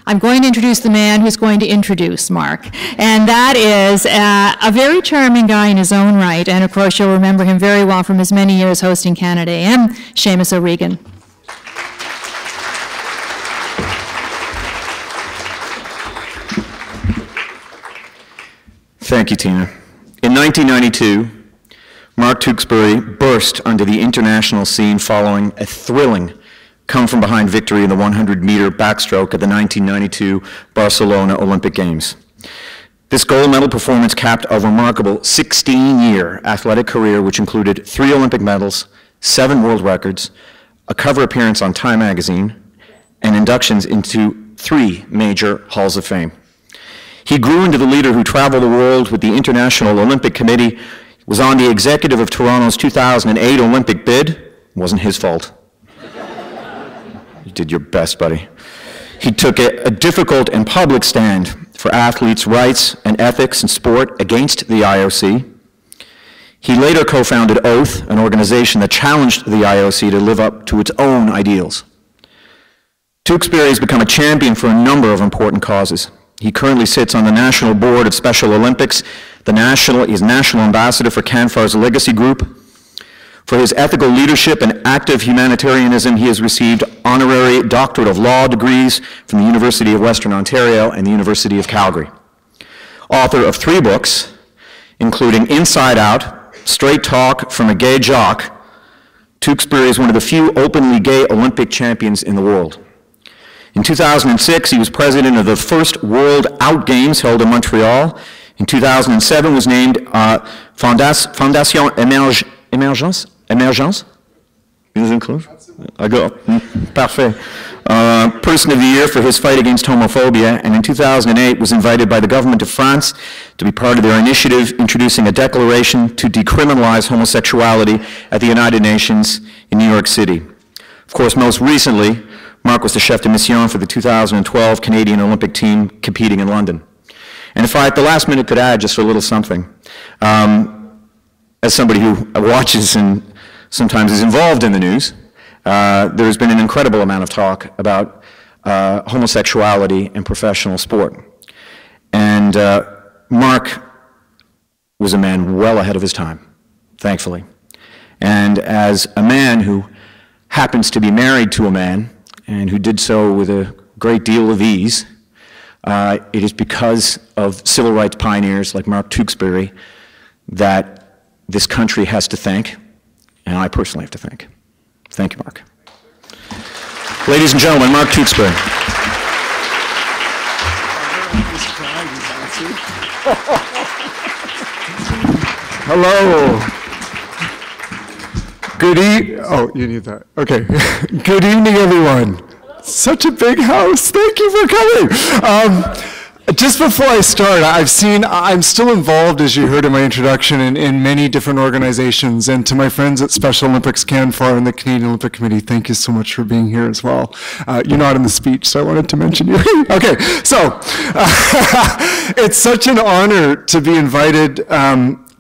I'm going to introduce the man who's going to introduce Mark. And that is a very charming guy in his own right. And of course, you'll remember him very well from his many years hosting Canada AM, Seamus O'Regan. Thank you, Tina. In 1992, Mark Tewksbury burst onto the international scene following a thrilling come-from-behind victory in the 100-meter backstroke at the 1992 Barcelona Olympic Games. This gold medal performance capped a remarkable 16-year athletic career, which included 3 Olympic medals, 7 world records, a cover appearance on Time magazine, and inductions into 3 major halls of fame. He grew into the leader who traveled the world with the International Olympic Committee, was on the executive of Toronto's 2008 Olympic bid. It wasn't his fault. You did your best, buddy. He took a difficult and public stand for athletes' rights and ethics in sport against the IOC. He later co-founded Oath, an organization that challenged the IOC to live up to its own ideals. Tewksbury has become a champion for a number of important causes. He currently sits on the National Board of Special Olympics. He is National Ambassador for CanFar's Legacy Group. For his ethical leadership and active humanitarianism, he has received honorary Doctorate of Law degrees from the University of Western Ontario and the University of Calgary. Author of 3 books, including Inside Out, Straight Talk from a Gay Jock, Tewksbury is one of the few openly gay Olympic champions in the world. In 2006, he was president of the first World Out Games held in Montreal. In 2007, was named Fondation Emergence. I go. Parfait. Person of the Year for his fight against homophobia, and in 2008 was invited by the government of France to be part of their initiative introducing a declaration to decriminalize homosexuality at the United Nations in New York City. Of course, most recently, Mark was the chef de mission for the 2012 Canadian Olympic team competing in London. And if I, at the last minute, could add just a little something, as somebody who watches and sometimes is involved in the news, there's been an incredible amount of talk about homosexuality in professional sport. And Mark was a man well ahead of his time, thankfully. And as a man who happens to be married to a man, and who did so with a great deal of ease, it is because of civil rights pioneers like Mark Tewksbury that this country has to thank, and I personally have to thank. Thank you, Mark. Ladies and gentlemen, Mark Tewksbury. Hello. Good evening. Oh, you need that. Okay. Good evening, everyone. Such a big house. Thank you for coming. Just before I start, I'm still involved, as you heard in my introduction, in many different organizations. And to my friends at Special Olympics CanFar and the Canadian Olympic Committee, thank you so much for being here as well. You're not in the speech, so I wanted to mention you. Okay, so it's such an honor to be invited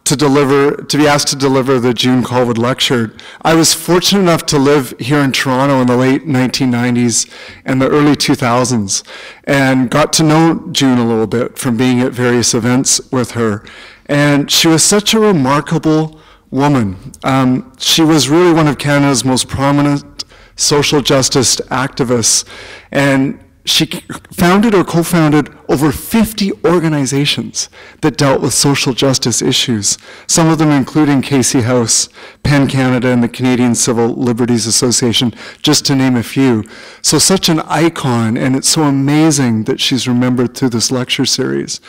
to be asked to deliver the June Callwood Lecture. I was fortunate enough to live here in Toronto in the late 1990s and the early 2000s, and got to know June a little bit from being at various events with her. And she was such a remarkable woman. She was really one of Canada's most prominent social justice activists, and she founded or co-founded over 50 organizations that dealt with social justice issues, some of them including Casey House, PEN Canada, and the Canadian Civil Liberties Association, just to name a few. So such an icon, and it's so amazing that she's remembered through this lecture series.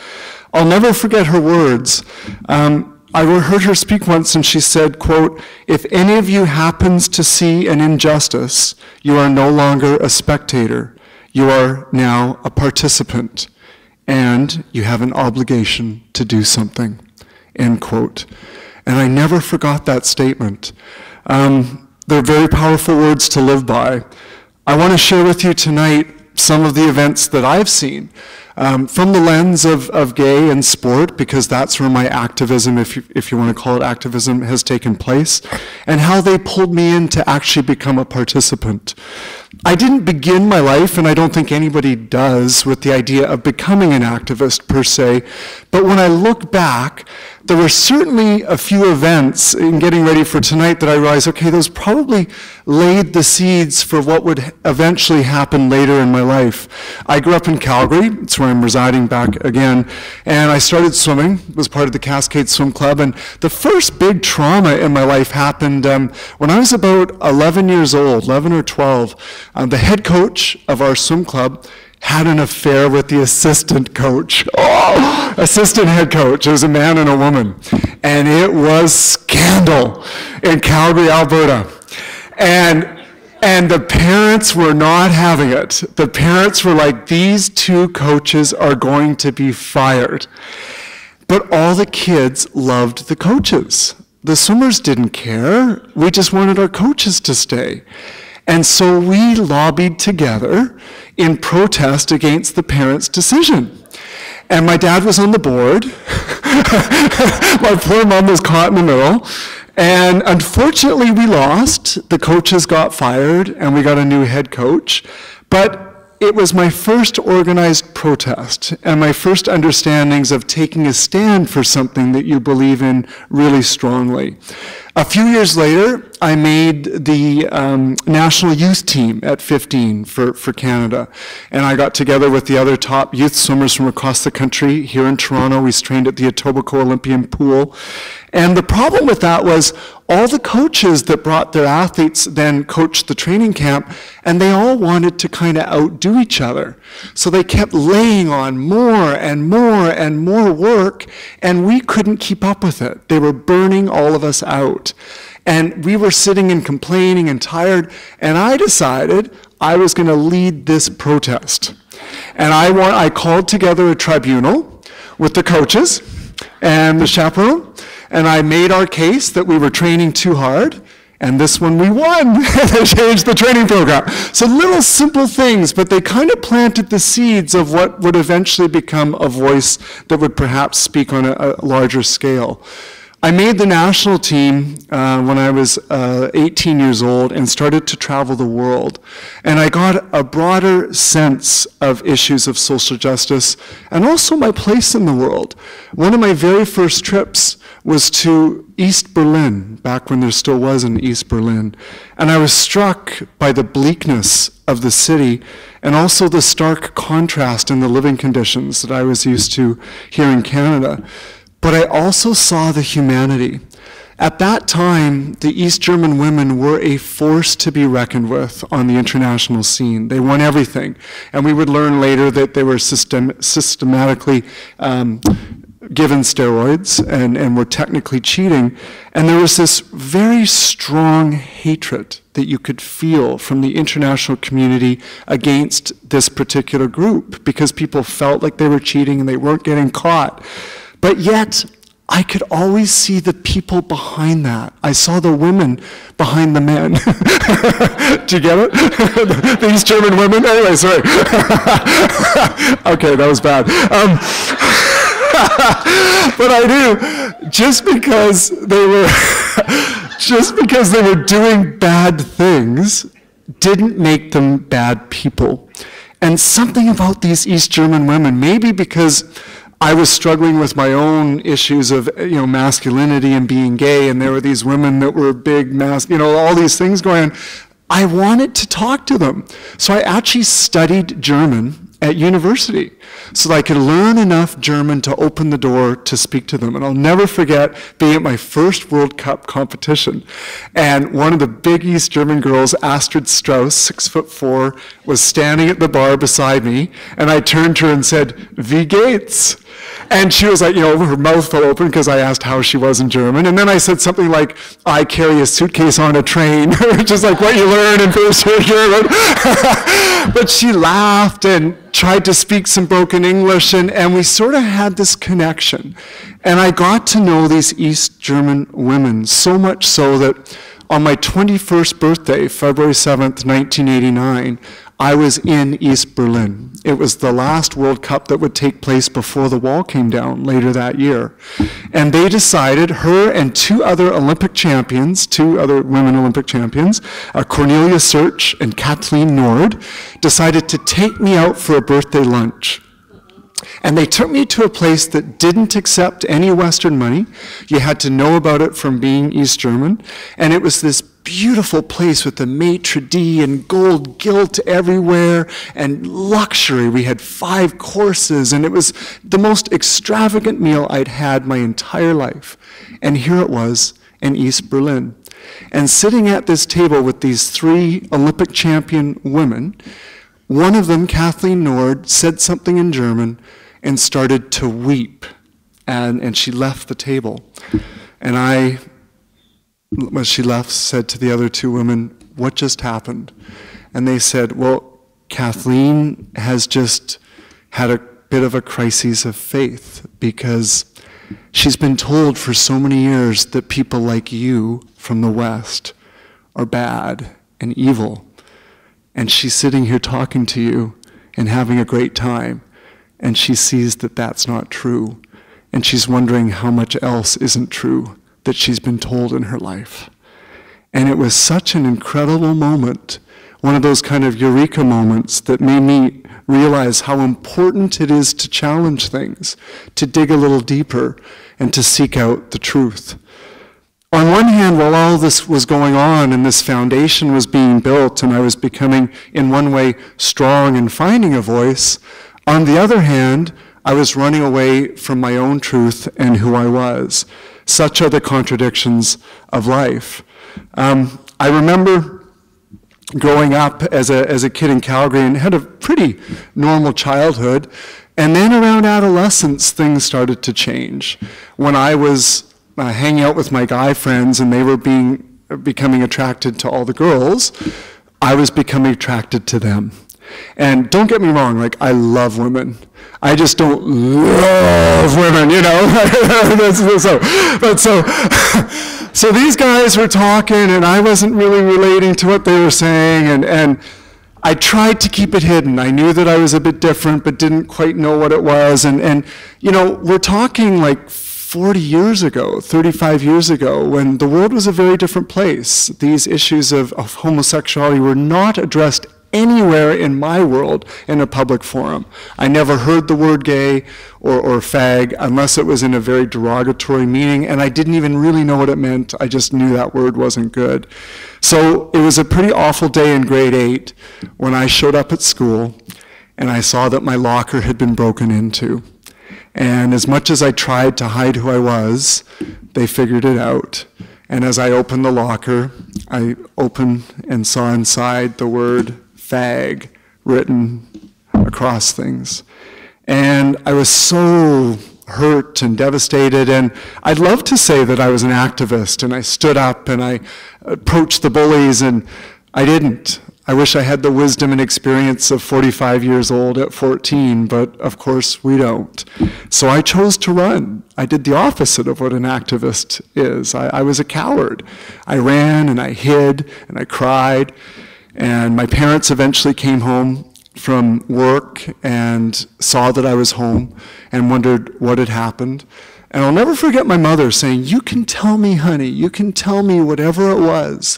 I'll never forget her words. I heard her speak once, and she said, quote, "If any of you happens to see an injustice, you are no longer a spectator. You are now a participant, and you have an obligation to do something," end quote. And I never forgot that statement. They're very powerful words to live by. I want to share with you tonight some of the events that I've seen from the lens of gay and sport, because that's where my activism, if you want to call it activism, has taken place, and how they pulled me in to actually become a participant. I didn't begin my life, and I don't think anybody does, with the idea of becoming an activist per se, but when I look back, there were certainly a few events in getting ready for tonight that I realized, okay, those probably laid the seeds for what would eventually happen later in my life. I grew up in Calgary, it's where I'm residing back again, and I started swimming, was part of the Cascade Swim Club, and the first big trauma in my life happened when I was about 11 years old, 11 or 12. The head coach of our swim club had an affair with the assistant coach. Oh, assistant head coach. It was a man and a woman. And it was scandal in Calgary, Alberta. And the parents were not having it. The parents were like, these two coaches are going to be fired. But all the kids loved the coaches. The swimmers didn't care. We just wanted our coaches to stay. And so we lobbied together in protest against the parents' decision. And my dad was on the board. My poor mom was caught in the middle. And unfortunately, we lost. The coaches got fired, and we got a new head coach. But it was my first organized protest and my first understandings of taking a stand for something that you believe in really strongly. A few years later, I made the national youth team at 15 for Canada. And I got together with the other top youth swimmers from across the country. Here in Toronto, we trained at the Etobicoke Olympian pool. And the problem with that was all the coaches that brought their athletes then coached the training camp, and they all wanted to kind of outdo each other. So they kept laying on more and more and more work, and we couldn't keep up with it. They were burning all of us out. And we were sitting and complaining and tired, and I decided I was going to lead this protest. And I called together a tribunal with the coaches and the chaperone, and I made our case that we were training too hard, and this one we won. They changed the training program. So little simple things, but they kind of planted the seeds of what would eventually become a voice that would perhaps speak on a larger scale. I made the national team when I was 18 years old and started to travel the world. And I got a broader sense of issues of social justice and also my place in the world. One of my very first trips was to East Berlin, back when there still was an East Berlin. And I was struck by the bleakness of the city and also the stark contrast in the living conditions that I was used to here in Canada. But I also saw the humanity. At that time, the East German women were a force to be reckoned with on the international scene. They won everything. And we would learn later that they were systematically given steroids and were technically cheating. And there was this very strong hatred that you could feel from the international community against this particular group because people felt like they were cheating and they weren't getting caught. But yet, I could always see the people behind that. I saw the women behind the men. Do you get it? These German women? Anyway, sorry. Okay, that was bad. But I do, just because they were doing bad things didn't make them bad people. And something about these East German women, maybe because I was struggling with my own issues of, masculinity and being gay, and there were these women that were big, all these things going on. I wanted to talk to them. So I actually studied German at university so that I could learn enough German to open the door to speak to them. And I'll never forget being at my first World Cup competition. And one of the big East German girls, Astrid Strauss, 6'4", was standing at the bar beside me. And I turned to her and said, "Wie geht's?" And she was like, her mouth fell open because I asked how she was in German. And then I said something like, "I carry a suitcase on a train," which is like what you learn in first year German. But she laughed and tried to speak some broken English, and we sort of had this connection. And I got to know these East German women, so much so that on my 21st birthday, February 7th, 1989, I was in East Berlin. It was the last World Cup that would take place before the wall came down later that year. And they decided, her and two other Olympic champions, two other women Olympic champions, Cornelia Search and Kathleen Nord, decided to take me out for a birthday lunch. And they took me to a place that didn't accept any Western money. You had to know about it from being East German. And it was this beautiful place with the maitre d' and gold gilt everywhere and luxury. We had 5 courses, and it was the most extravagant meal I'd had my entire life. And here it was in East Berlin. And sitting at this table with these 3 Olympic champion women, one of them, Kathleen Nord, said something in German and started to weep. And she left the table. And I, when she left, said to the other 2 women, "What just happened?" And they said, "Well, Kathleen has just had a bit of a crisis of faith because she's been told for so many years that people like you from the West are bad and evil. And she's sitting here talking to you and having a great time, and she sees that that's not true. And she's wondering how much else isn't true that she's been told in her life." And it was such an incredible moment, one of those kind of eureka moments that made me realize how important it is to challenge things, to dig a little deeper, and to seek out the truth. On one hand, while all this was going on and this foundation was being built and I was becoming, in one way, strong and finding a voice, on the other hand, I was running away from my own truth and who I was. Such are the contradictions of life. I remember growing up as a kid in Calgary and had a pretty normal childhood, and then around adolescence, things started to change. When I was hanging out with my guy friends and they were becoming attracted to all the girls, I was becoming attracted to them. And don't get me wrong, like, I love women. I just don't love women, you know? So these guys were talking and I wasn't really relating to what they were saying, and I tried to keep it hidden. I knew that I was a bit different but didn't quite know what it was. And you know, we're talking like 40 years ago, 35 years ago, when the world was a very different place. These issues of homosexuality were not addressed anywhere in my world in a public forum. I never heard the word gay or fag unless it was in a very derogatory meaning, and I didn't even really know what it meant. I just knew that word wasn't good. So it was a pretty awful day in grade 8 when I showed up at school and I saw that my locker had been broken into. And as much as I tried to hide who I was, they figured it out. And as I opened the locker, I opened and saw inside the word fag written across things. And I was so hurt and devastated, and I'd love to say that I was an activist and I stood up and I approached the bullies, and I didn't. I wish I had the wisdom and experience of 45 years old at 14, but of course we don't. So I chose to run. I did the opposite of what an activist is. I was a coward. I ran and I hid and I cried, and my parents eventually came home from work and saw that I was home and wondered what had happened. And I'll never forget my mother saying, "You can tell me, honey, you can tell me whatever it was,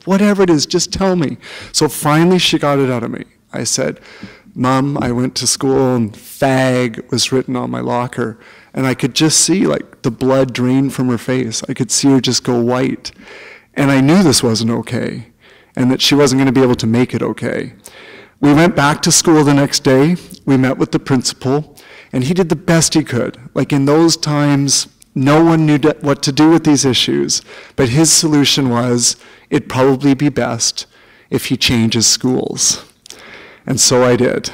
whatever it is, just tell me." So finally she got it out of me. I said, "Mom, I went to school and fag was written on my locker." And I could just see like the blood drain from her face. I could see her just go white. And I knew this wasn't okay and that she wasn't going to be able to make it okay. We went back to school the next day. We met with the principal, and he did the best he could. Like, in those times, no one knew what to do with these issues, but his solution was, it'd probably be best if he changes schools. And so I did.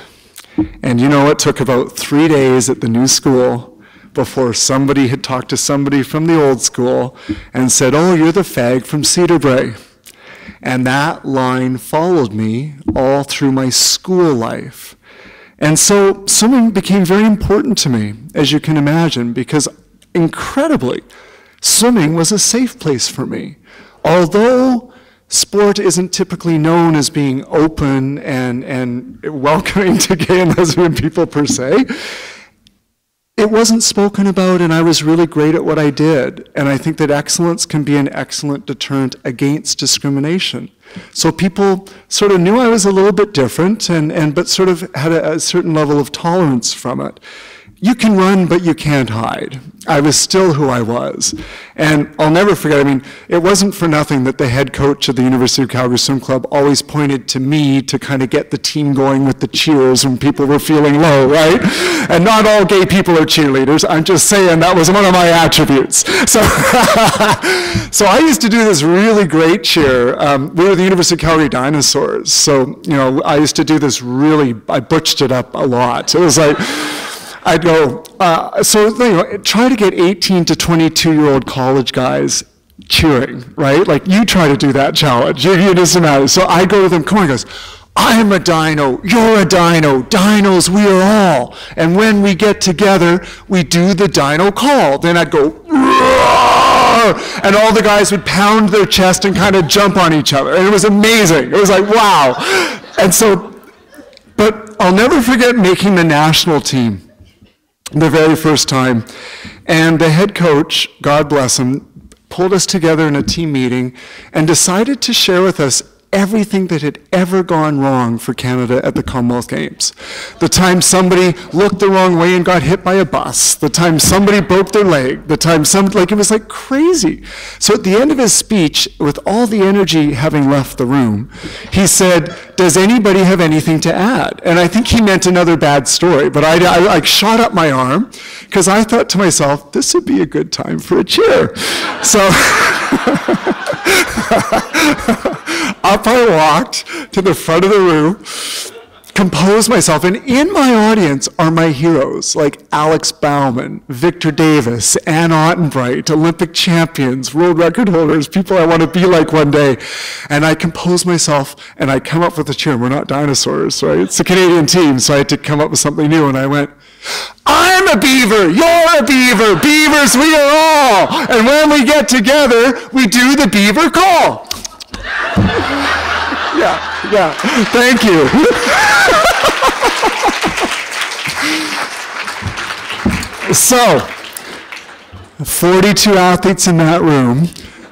And you know, it took about 3 days at the new school before somebody had talked to somebody from the old school and said, "Oh, you're the fag from Cedar Brae." And that line followed me all through my school life. And so swimming became very important to me, as you can imagine, because incredibly, swimming was a safe place for me. Although sport isn't typically known as being open and welcoming to gay and lesbian people per se. It wasn't spoken about, and I was really great at what I did. And I think that excellence can be an excellent deterrent against discrimination. So people sort of knew I was a little bit different, but sort of had a certain level of tolerance from it. You can run, but you can't hide. I was still who I was. And I'll never forget, I mean, it wasn't for nothing that the head coach of the University of Calgary Swim Club always pointed to me to kind of get the team going with the cheers when people were feeling low, right? And not all gay people are cheerleaders. I'm just saying that was one of my attributes. So, so I used to do this really great cheer. We were the University of Calgary Dinosaurs. So, you know, I used to do this really, I butched it up a lot. It was like, I'd go, so you know, try to get 18 to 22-year-old college guys cheering, right? Like, you try to do that challenge. You just imagine. So I go to them, come on, guys. I'm a dino, you're a dino, dinos we are all. And when we get together, we do the dino call. Then I'd go, roar! And all the guys would pound their chest and kind of jump on each other. And it was amazing. It was like, wow. And so, but I'll never forget making the national team the very first time. And the head coach, God bless him, pulled us together in a team meeting and decided to share with us everything that had ever gone wrong for Canada at the Commonwealth Games. The time somebody looked the wrong way and got hit by a bus, the time somebody broke their leg, the time like, it was like crazy. So at the end of his speech, with all the energy having left the room, he said, does anybody have anything to add? And I think he meant another bad story, but I like shot up my arm because I thought to myself, this would be a good time for a cheer. So up I walked to the front of the room, composed myself, and in my audience are my heroes, like Alex Bauman, Victor Davis, Ann Ottenbright, Olympic champions, world record holders, people I want to be like one day. And I compose myself, and I come up with a cheer. We're not dinosaurs, right? It's a Canadian team, so I had to come up with something new, and I went, I'm a beaver, you're a beaver, beavers we are all. And when we get together, we do the beaver call. Yeah, thank you. So, 42 athletes in that room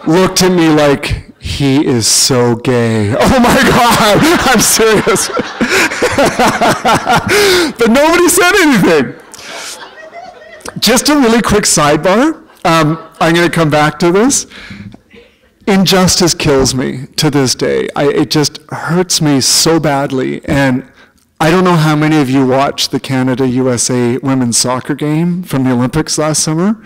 looked at me like, he is so gay. Oh my God, I'm serious. But nobody said anything. Just a really quick sidebar. I'm going to come back to this. Injustice kills me to this day. It just hurts me so badly. And I don't know how many of you watched the Canada-USA women's soccer game from the Olympics last summer.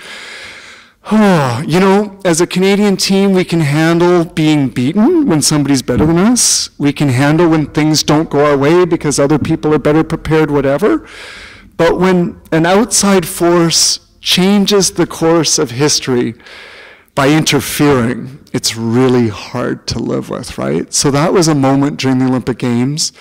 Oh, you know, as a Canadian team, we can handle being beaten when somebody's better than us. We can handle when things don't go our way because other people are better prepared, whatever. But when an outside force changes the course of history by interfering, it's really hard to live with, right? So that was a moment during the Olympic Games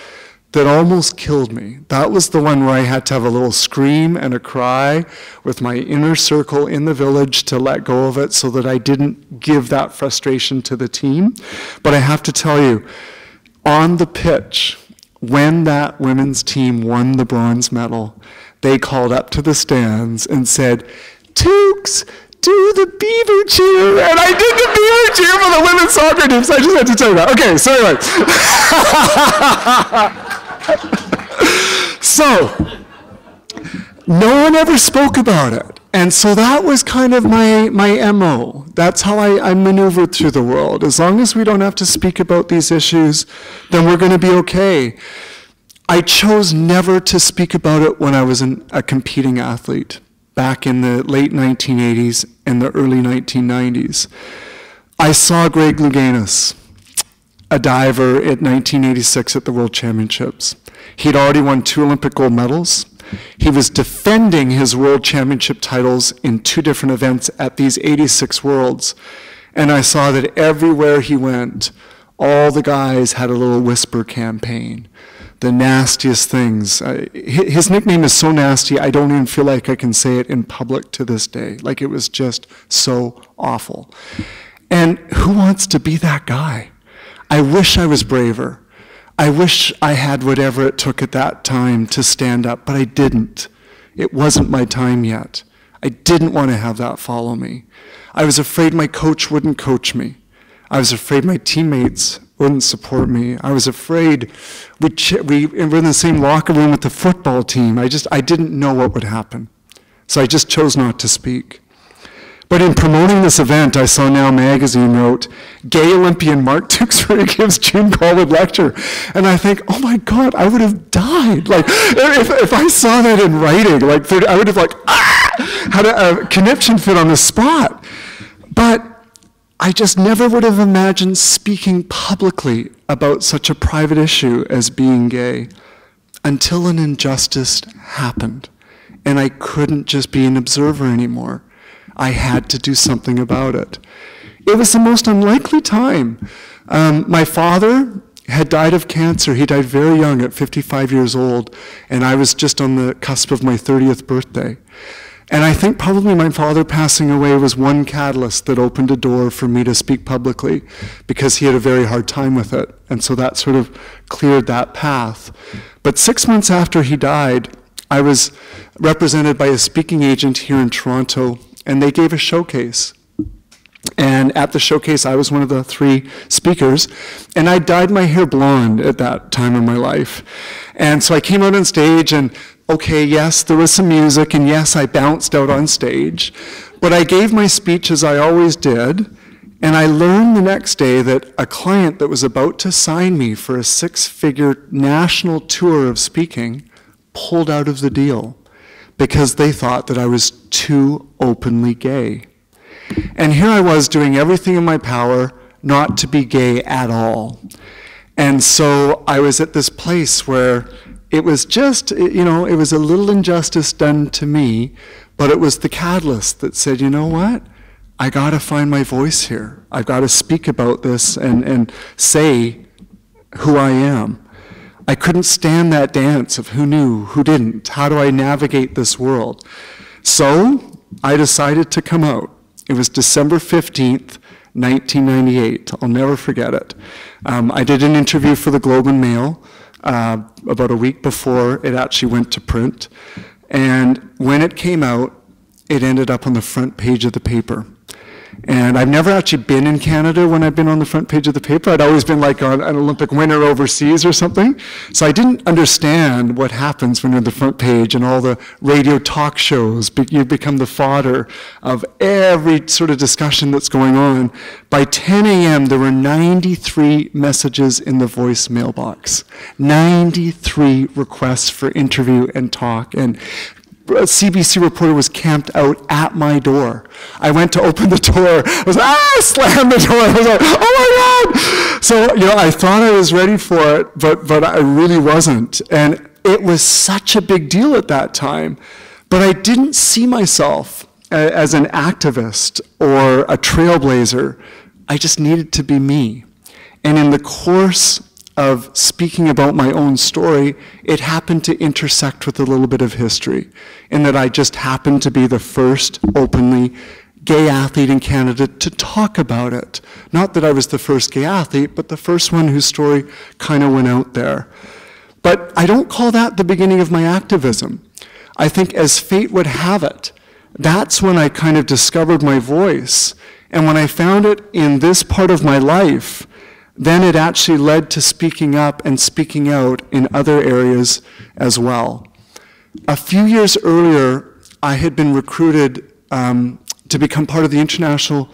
that almost killed me. That was the one where I had to have a little scream and a cry with my inner circle in the village to let go of it so that I didn't give that frustration to the team. But I have to tell you, on the pitch, when that women's team won the bronze medal, they called up to the stands and said, Tewks, do the beaver cheer. And I did the beaver cheer for the women's soccer team, so I just had to tell you that. Okay, so anyway. So, no one ever spoke about it. And so that was kind of my MO. That's how I maneuvered through the world. As long as we don't have to speak about these issues, then we're going to be okay. I chose never to speak about it when I was a competing athlete back in the late 1980s and the early 1990s. I saw Greg Louganis, a diver at 1986 at the World Championships. He'd already won 2 Olympic gold medals. He was defending his World Championship titles in 2 different events at these 86 Worlds. And I saw that everywhere he went, all the guys had a little whisper campaign. The nastiest things. His nickname is so nasty, I don't even feel like I can say it in public to this day. Like, it was just so awful. And who wants to be that guy? I wish I was braver. I wish I had whatever it took at that time to stand up, but I didn't. It wasn't my time yet. I didn't want to have that follow me. I was afraid my coach wouldn't coach me. I was afraid my teammates wouldn't support me. I was afraid we were in the same locker room with the football team. I didn't know what would happen. So I just chose not to speak. But in promoting this event, I saw Now Magazine wrote, "Gay Olympian Mark Tewksbury gives June Callwood Lecture." And I think, oh my God, I would have died. Like, if I saw that in writing, like, I would have had a conniption fit on the spot. But I just never would have imagined speaking publicly about such a private issue as being gay until an injustice happened. And I couldn't just be an observer anymore. I had to do something about it. It was the most unlikely time. My father had died of cancer. He died very young at 55 years old, and I was just on the cusp of my 30th birthday. And I think probably my father passing away was one catalyst that opened a door for me to speak publicly, because he had a very hard time with it. And so that sort of cleared that path. But 6 months after he died, I was represented by a speaking agent here in Toronto, and they gave a showcase. And at the showcase, I was one of the 3 speakers, and I dyed my hair blonde at that time in my life. And so I came out on stage, and okay, yes, there was some music, and yes, I bounced out on stage, but I gave my speech as I always did, and I learned the next day that a client that was about to sign me for a 6-figure national tour of speaking pulled out of the deal because they thought that I was too openly gay. And here I was doing everything in my power not to be gay at all. And so I was at this place where it was just, you know, it was a little injustice done to me, but it was the catalyst that said, you know what? I got to find my voice here. I've got to speak about this and say who I am. I couldn't stand that dance of who knew, who didn't. How do I navigate this world? So I decided to come out. It was December 15th, 1998. I'll never forget it. I did an interview for the Globe and Mail about a week before it actually went to print. And when it came out, it ended up on the front page of the paper. And I've never actually been in Canada when I've been on the front page of the paper. I'd always been like an Olympic winner overseas or something. So I didn't understand what happens when you're on the front page and all the radio talk shows. You become the fodder of every sort of discussion that's going on. By 10 a.m., there were 93 messages in the voicemail box. 93 requests for interview and talk. And a CBC reporter was camped out at my door. I went to open the door. I was slammed the door. I was like, oh my God! So, you know, I thought I was ready for it, but I really wasn't. And it was such a big deal at that time. But I didn't see myself as an activist or a trailblazer. I just needed to be me. And in the course of speaking about my own story, it happened to intersect with a little bit of history, in that I just happened to be the first openly gay athlete in Canada to talk about it. Not that I was the first gay athlete, but the first one whose story kind of went out there. But I don't call that the beginning of my activism. I think as fate would have it, that's when I kind of discovered my voice. And when I found it in this part of my life, then it actually led to speaking up and speaking out in other areas as well. A few years earlier, I had been recruited to become part of the international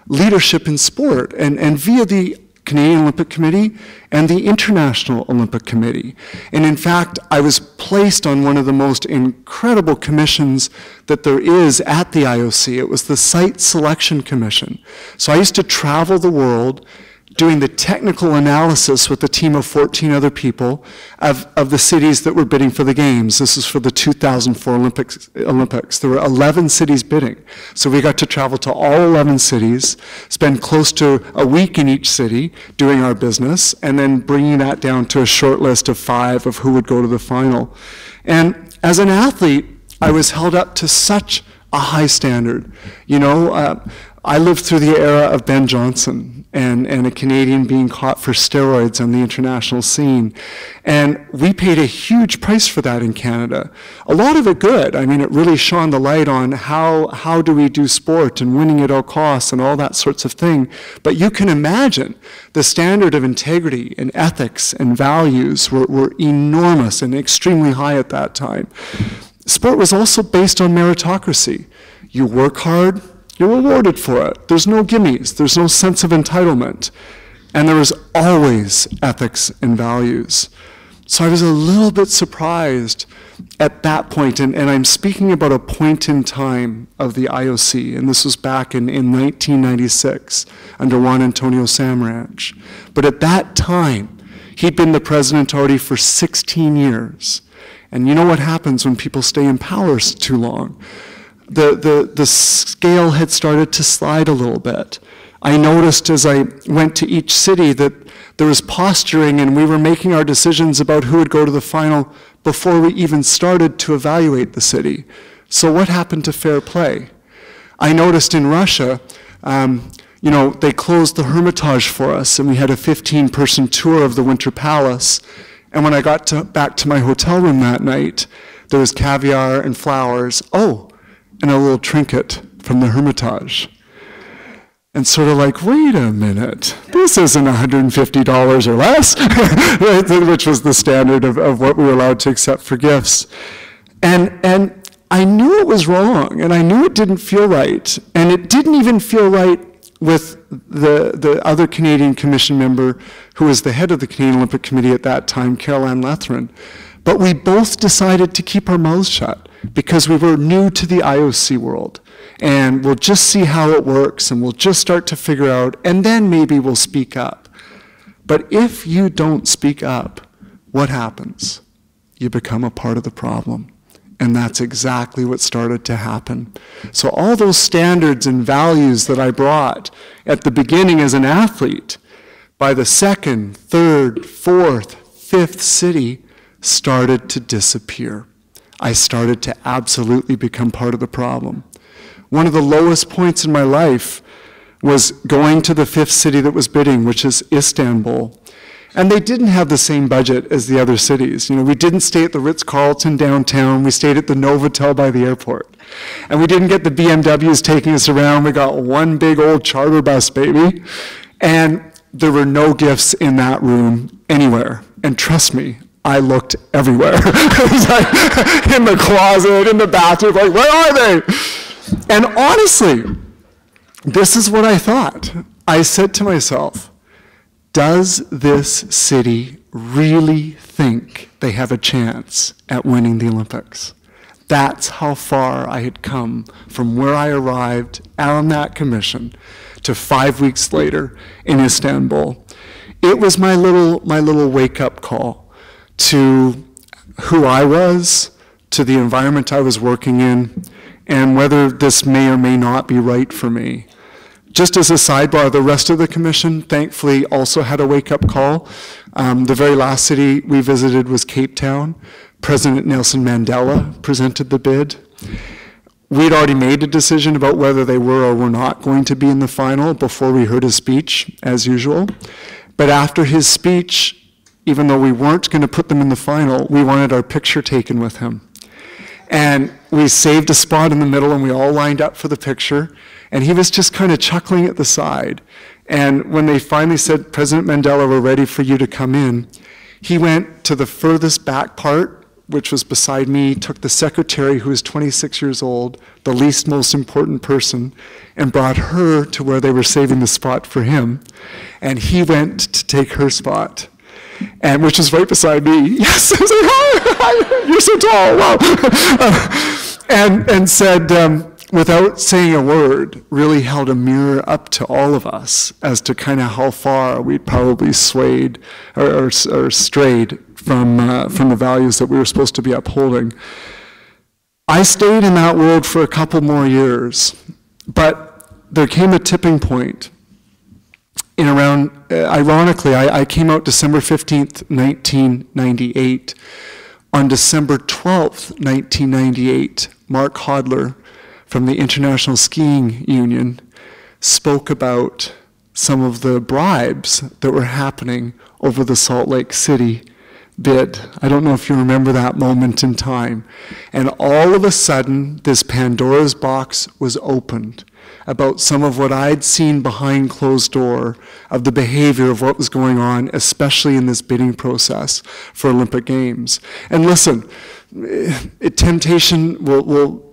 leadership in sport, and via the Canadian Olympic Committee and the International Olympic Committee. And in fact, I was placed on one of the most incredible commissions that there is at the IOC. It was the Site Selection Commission. So I used to travel the world doing the technical analysis with a team of 14 other people of the cities that were bidding for the Games. This is for the 2004 Olympics. There were 11 cities bidding. So we got to travel to all 11 cities, spend close to a week in each city doing our business, and then bringing that down to a short list of 5 of who would go to the final. And as an athlete, I was held up to such a high standard. You know, I lived through the era of Ben Johnson and a Canadian being caught for steroids on the international scene. And we paid a huge price for that in Canada. A lot of it good. I mean, it really shone the light on how do we do sport and winning at all costs and all that sorts of thing. But you can imagine the standard of integrity and ethics and values were enormous and extremely high at that time. Sport was also based on meritocracy. You work hard, you're rewarded for it. There's no gimmies. There's no sense of entitlement. And there was always ethics and values. So I was a little bit surprised at that point, and I'm speaking about a point in time of the IOC, and this was back in 1996 under Juan Antonio Samaranch. But at that time, he'd been the president already for 16 years. And you know what happens when people stay in power too long? The scale had started to slide a little bit. I noticed as I went to each city that there was posturing and we were making our decisions about who would go to the final before we even started to evaluate the city. So what happened to fair play? I noticed in Russia, you know, they closed the Hermitage for us and we had a 15-person tour of the Winter Palace. And when I got back to my hotel room that night, there was caviar and flowers. Oh, and a little trinket from the Hermitage. And sort of like, wait a minute, this isn't $150 or less, which was the standard of what we were allowed to accept for gifts. And I knew it was wrong, and I knew it didn't feel right, and it didn't even feel right with the other Canadian Commission member who was the head of the Canadian Olympic Committee at that time, Caroline Letheren. But we both decided to keep our mouths shut because we were new to the IOC world. And we'll just see how it works, and we'll just start to figure out, and then maybe we'll speak up. But if you don't speak up, what happens? You become a part of the problem. And that's exactly what started to happen. So all those standards and values that I brought at the beginning as an athlete, by the second, third, fourth, fifth city, started to disappear. I started to absolutely become part of the problem. One of the lowest points in my life was going to the fifth city that was bidding, which is Istanbul. And they didn't have the same budget as the other cities. You know, we didn't stay at the Ritz-Carlton downtown. We stayed at the Novotel by the airport. And we didn't get the BMWs taking us around. We got one big old charter bus, baby. And there were no gifts in that room anywhere. And trust me, I looked everywhere. It was like in the closet, in the bathroom, like, where are they? And honestly, this is what I thought. I said to myself, does this city really think they have a chance at winning the Olympics? That's how far I had come from where I arrived on that commission to 5 weeks later in Istanbul. It was my little wake-up call to who I was, to the environment I was working in, and whether this may or may not be right for me. Just as a sidebar, the rest of the commission, thankfully, also had a wake-up call. The very last city we visited was Cape Town. President Nelson Mandela presented the bid. We'd already made a decision about whether they were or were not going to be in the final before we heard his speech, as usual. But after his speech, even though we weren't going to put them in the final, we wanted our picture taken with him. And we saved a spot in the middle, and we all lined up for the picture. And he was just kind of chuckling at the side. And when they finally said, President Mandela, we're ready for you to come in, he went to the furthest back part, which was beside me, took the secretary, who was 26 years old, the least most important person, and brought her to where they were saving the spot for him. And he went to take her spot, and which was right beside me. Yes, I was like, hi, you're so tall, wow. And said, without saying a word, really held a mirror up to all of us as to kind of how far we'd probably swayed or strayed from the values that we were supposed to be upholding. I stayed in that world for a couple more years, but there came a tipping point in around, ironically, I came out December 15th, 1998. On December 12th, 1998, Mark Hodler from the International Skiing Union spoke about some of the bribes that were happening over the Salt Lake City bid. I don't know if you remember that moment in time. And all of a sudden, this Pandora's box was opened about some of what I'd seen behind closed door of the behavior of what was going on, especially in this bidding process for Olympic Games. And listen, temptation will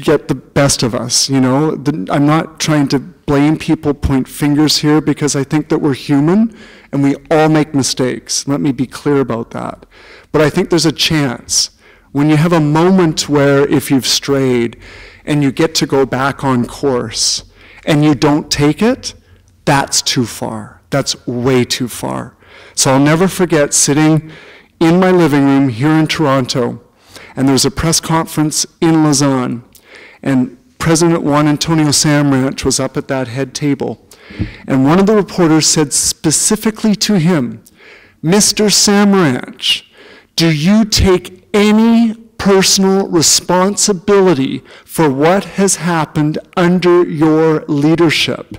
get the best of us, you know. I'm not trying to blame people, point fingers here, because I think that we're human and we all make mistakes. Let me be clear about that. But I think there's a chance when you have a moment where if you've strayed and you get to go back on course and you don't take it, that's too far. That's way too far. So I'll never forget sitting in my living room here in Toronto, and there was a press conference in Lausanne, and President Juan Antonio Samranch was up at that head table. And one of the reporters said specifically to him, "Mr. Samranch, do you take any personal responsibility for what has happened under your leadership?"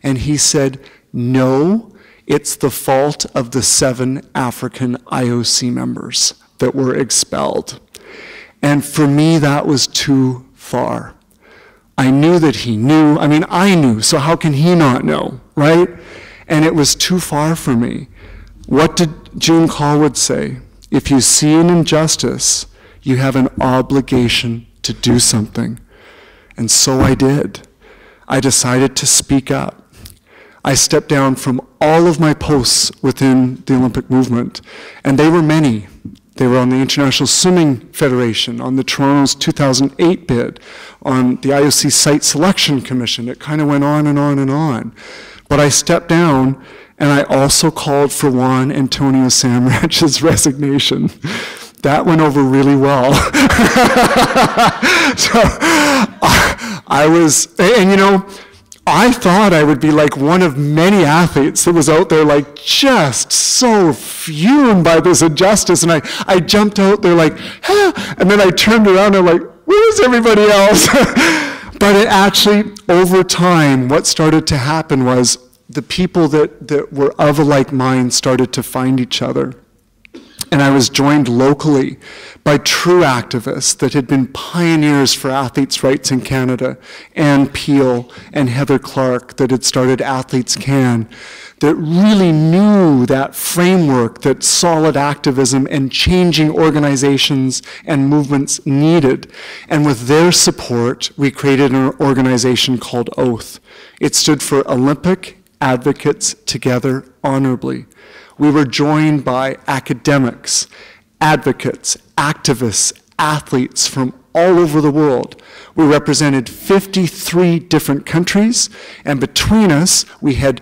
And he said, "No, it's the fault of the 7 African IOC members that were expelled." And for me, that was too far. I knew that he knew. I mean, I knew, so how can he not know, right? And it was too far for me. What did June Callwood say? If you see an injustice, you have an obligation to do something. And so I did. I decided to speak up. I stepped down from all of my posts within the Olympic movement, and they were many. They were on the International Swimming Federation, on the Toronto's 2008 bid, on the IOC Site Selection Commission. It kind of went on and on and on. But I stepped down, and I also called for Juan Antonio Samranch's resignation. That went over really well. So I was, and you know, I thought I would be like one of many athletes that was out there like just so fumed by this injustice. And I jumped out there like, ah, and then I turned around and like, where's everybody else? But it actually, over time, what started to happen was the people that were of a like mind started to find each other. And I was joined locally by true activists that had been pioneers for athletes' rights in Canada, Ann Peel and Heather Clark, that had started Athletes Can, that really knew that framework that solid activism and changing organizations and movements needed. And with their support, we created an organization called Oath. It stood for Olympic Advocates Together Honorably. We were joined by academics, advocates, activists, athletes from all over the world. We represented 53 different countries, and between us, we had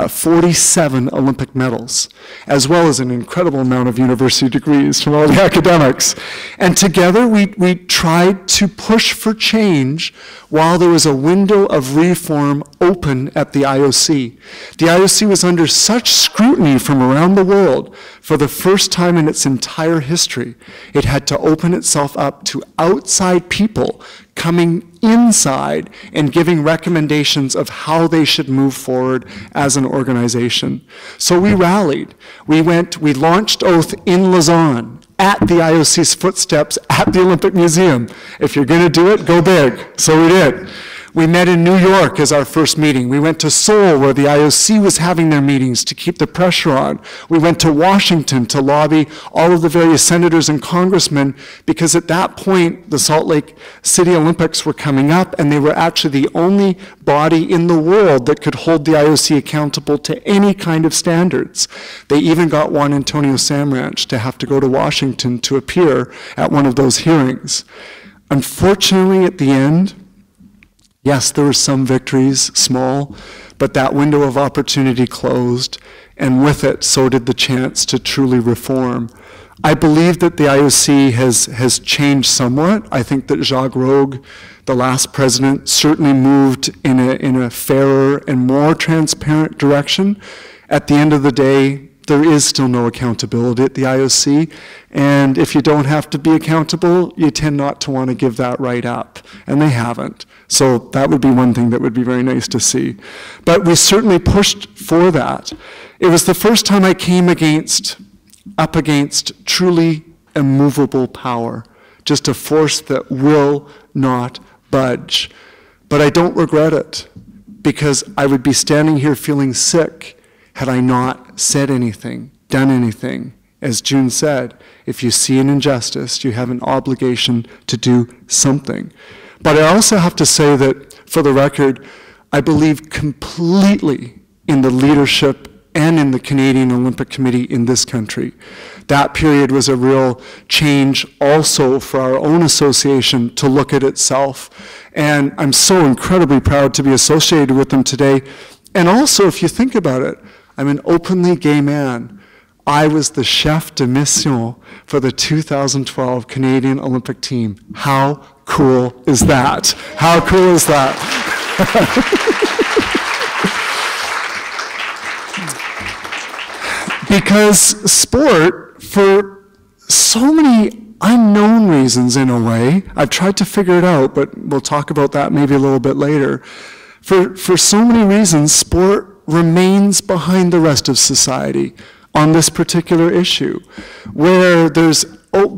47 Olympic medals, as well as an incredible amount of university degrees from all the academics. And together, we tried to push for change while there was a window of reform open at the IOC. The IOC was under such scrutiny from around the world for the first time in its entire history. It had to open itself up to outside people coming inside and giving recommendations of how they should move forward as an organization. So we rallied. We launched Oath in Lausanne, at the IOC's footsteps, at the Olympic Museum. If you're going to do it, go big. So we did. We met in New York as our first meeting. We went to Seoul, where the IOC was having their meetings to keep the pressure on. We went to Washington to lobby all of the various senators and congressmen, because at that point, the Salt Lake City Olympics were coming up, and they were actually the only body in the world that could hold the IOC accountable to any kind of standards. They even got Juan Antonio Samranch to have to go to Washington to appear at one of those hearings. Unfortunately, at the end, yes, there were some victories, small, but that window of opportunity closed, and with it, so did the chance to truly reform. I believe that the IOC has changed somewhat. I think that Jacques Rogue, the last president, certainly moved in a fairer and more transparent direction. At the end of the day, there is still no accountability at the IOC, and if you don't have to be accountable, you tend not to want to give that right up, and they haven't. So that would be one thing that would be very nice to see. But we certainly pushed for that. It was the first time I came up against truly immovable power, just a force that will not budge. But I don't regret it, because I would be standing here feeling sick had I not said anything, done anything. As June said, if you see an injustice, you have an obligation to do something. But I also have to say that, for the record, I believe completely in the leadership and in the Canadian Olympic Committee in this country. That period was a real change also for our own association to look at itself. And I'm so incredibly proud to be associated with them today. And also, if you think about it, I'm an openly gay man. I was the chef de mission for the 2012 Canadian Olympic team. How cool is that? How cool is that? Because sport, for so many unknown reasons in a way, I've tried to figure it out, but we'll talk about that maybe a little bit later. For so many reasons, sport remains behind the rest of society on this particular issue, where there's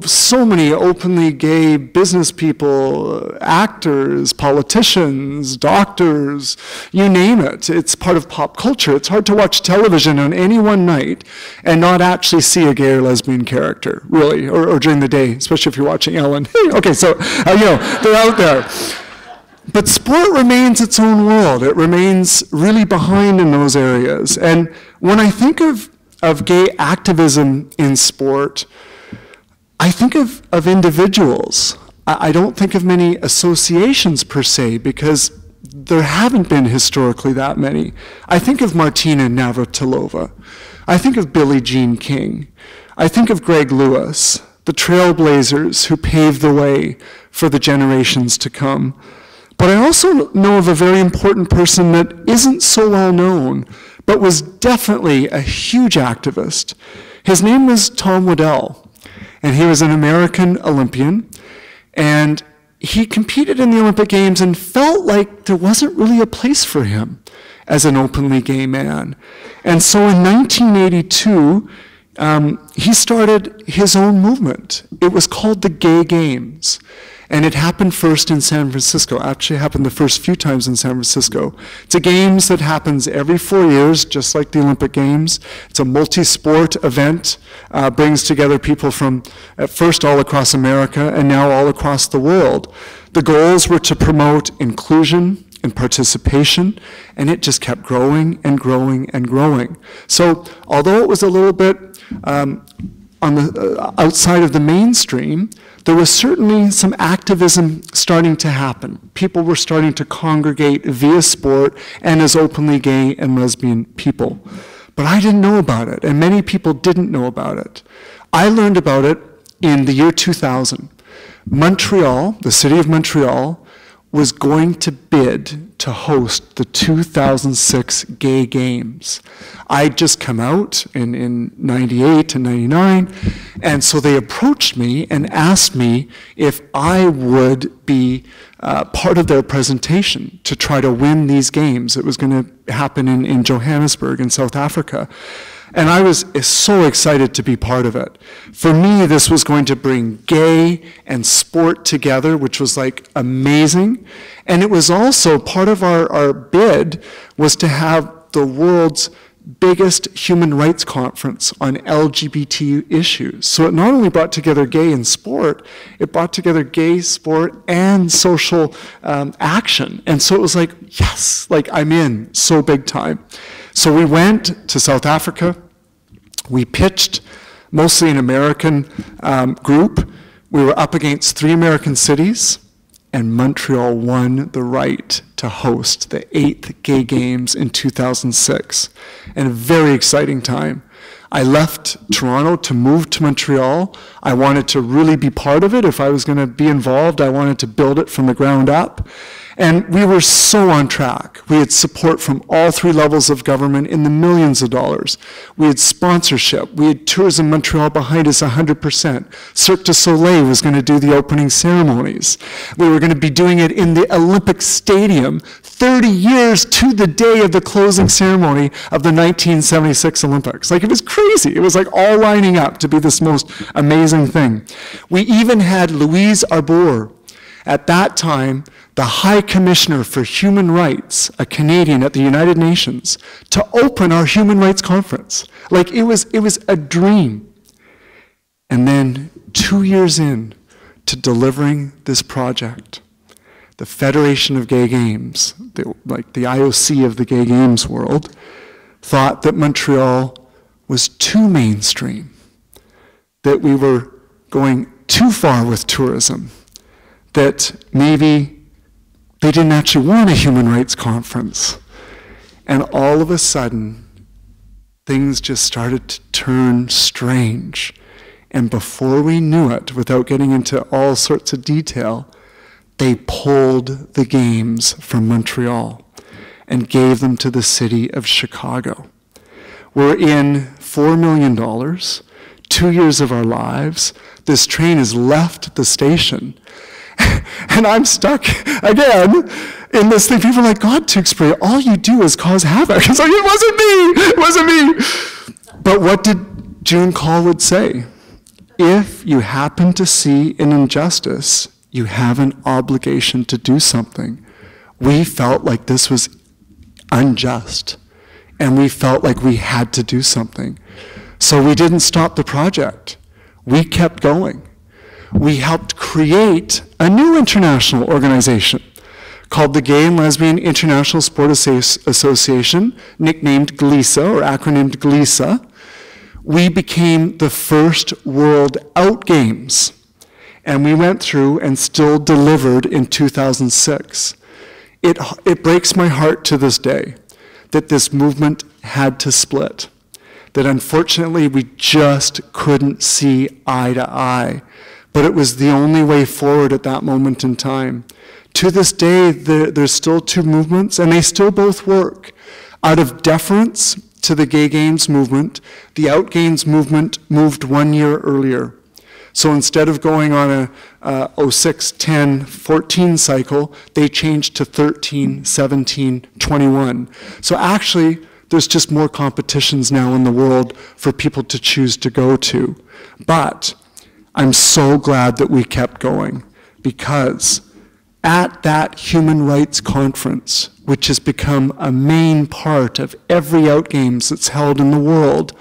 so many openly gay business people, actors, politicians, doctors, you name it. It's part of pop culture. It's hard to watch television on any one night and not actually see a gay or lesbian character, really, or during the day, especially if you're watching Ellen. Okay, so, you know, they're out there. But sport remains its own world. It remains really behind in those areas. And when I think of gay activism in sport, I think of individuals. I don't think of many associations per se, because there haven't been historically that many. I think of Martina Navratilova. I think of Billie Jean King. I think of Greg Lewis, the trailblazers who paved the way for the generations to come. But I also know of a very important person that isn't so well known, but was definitely a huge activist. His name was Tom Waddell. And he was an American Olympian, and he competed in the Olympic Games and felt like there wasn't really a place for him as an openly gay man. And so in 1982, he started his own movement. It was called the Gay Games. And it happened first in San Francisco. Actually, it happened the first few times in San Francisco. It's a games that happens every 4 years, just like the Olympic Games. It's a multi-sport event, brings together people from, at first, all across America, and now all across the world. The goals were to promote inclusion and participation, and it just kept growing and growing and growing. So, although it was a little bit on the outside of the mainstream, there was certainly some activism starting to happen. People were starting to congregate via sport and as openly gay and lesbian people. But I didn't know about it, and many people didn't know about it. I learned about it in the year 2000. Montreal, the city of Montreal, was going to bid to host the 2006 Gay Games. I'd just come out in 98 and 99, and so they approached me and asked me if I would be part of their presentation to try to win these games. It was going to happen in Johannesburg in South Africa. And I was so excited to be part of it. For me, this was going to bring gay and sport together, which was like amazing. And it was also part of our bid was to have the world's biggest human rights conference on LGBT issues. So it not only brought together gay and sport, it brought together gay, sport, and social action. And so it was like, yes, like I'm in, so big time. So we went to South Africa. We pitched mostly an American group. We were up against 3 American cities, and Montreal won the right to host the 8th Gay Games in 2006. And a very exciting time. I left Toronto to move to Montreal. I wanted to really be part of it. If I was going to be involved, I wanted to build it from the ground up. And we were so on track. We had support from all three levels of government in the millions of dollars. We had sponsorship. We had Tourism Montreal behind us 100%. Cirque du Soleil was going to do the opening ceremonies. We were going to be doing it in the Olympic Stadium 30 years to the day of the closing ceremony of the 1976 Olympics. Like, it was crazy. It was like all lining up to be this most amazing thing. We even had Louise Arbour, at that time, the High Commissioner for Human Rights, a Canadian at the United Nations, to open our Human Rights Conference. Like, it was a dream. And then 2 years in to delivering this project, the Federation of Gay Games, like the IOC of the Gay Games world, thought that Montreal was too mainstream, that we were going too far with tourism, that maybe they didn't actually want a human rights conference. And all of a sudden, things just started to turn strange. And before we knew it, without getting into all sorts of detail, they pulled the games from Montreal and gave them to the city of Chicago. We're in $4 million, 2 years of our lives. This train has left the station. And I'm stuck again in this thing. People are like, God, Tewksbury, all you do is cause havoc. It's like, it wasn't me, it wasn't me. But what did June Callwood say? If you happen to see an injustice, you have an obligation to do something. We felt like this was unjust, and we felt like we had to do something. So we didn't stop the project. We kept going. We helped create a new international organization called the Gay and Lesbian International Sport Association, nicknamed GLISA, or acronymed GLISA. We became the first World Out Games, and we went through and still delivered in 2006. It breaks my heart to this day that this movement had to split, that unfortunately we just couldn't see eye to eye. But it was the only way forward at that moment in time. To this day, there's still two movements, and they still both work. Out of deference to the Gay Games movement, the Out Games movement moved 1 year earlier. So instead of going on a 06, 10, 14 cycle, they changed to 13, 17, 21. So actually, there's just more competitions now in the world for people to choose to go to. But I'm so glad that we kept going, because at that human rights conference, which has become a main part of every Out Games that's held in the world,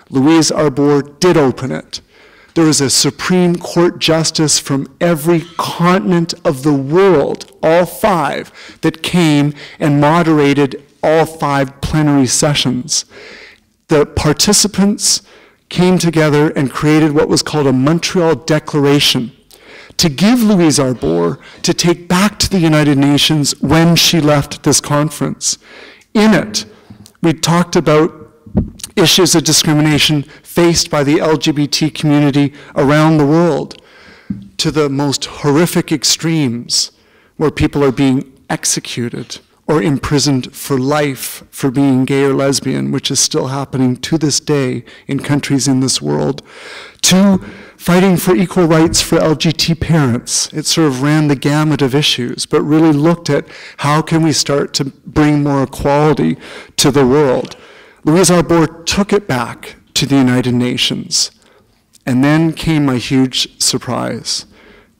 Louise Arbour did open it. There was a Supreme Court justice from every continent of the world, all 5, that came and moderated all 5 plenary sessions. The participants came together and created what was called a Montreal Declaration to give Louise Arbour to take back to the United Nations when she left this conference. In it, we talked about issues of discrimination faced by the LGBT community around the world, to the most horrific extremes where people are being executed or imprisoned for life for being gay or lesbian, which is still happening to this day in countries in this world, to fighting for equal rights for LGBT parents. It sort of ran the gamut of issues, but really looked at how can we start to bring more equality to the world. Louise Arbour took it back to the United Nations. And then came my huge surprise.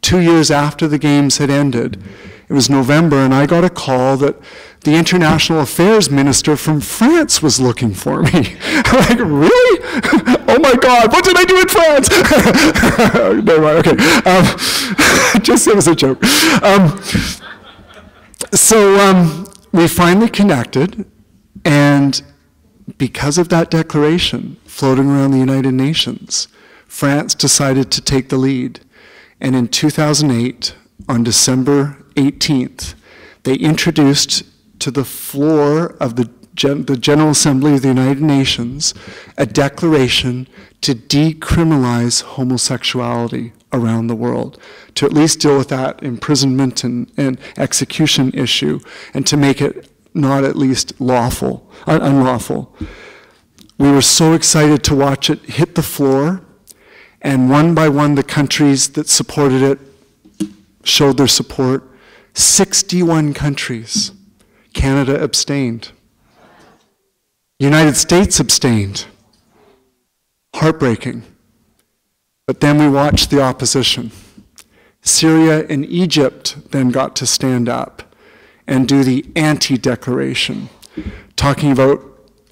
2 years after the Games had ended, it was November, and I got a call that the International Affairs Minister from France was looking for me. I'm like, really? Oh my God, what did I do in France? Never mind, okay. Just, it was a joke. So we finally connected, and because of that declaration floating around the United Nations, France decided to take the lead. And in 2008, on December 18th, they introduced to the floor of the General Assembly of the United Nations a declaration to decriminalize homosexuality around the world, to at least deal with that imprisonment and execution issue, and to make it not at least unlawful. We were so excited to watch it hit the floor, and one by one the countries that supported it showed their support. 61 countries. Canada abstained. United States abstained. Heartbreaking. But then we watched the opposition. Syria and Egypt then got to stand up and do the anti-declaration, talking about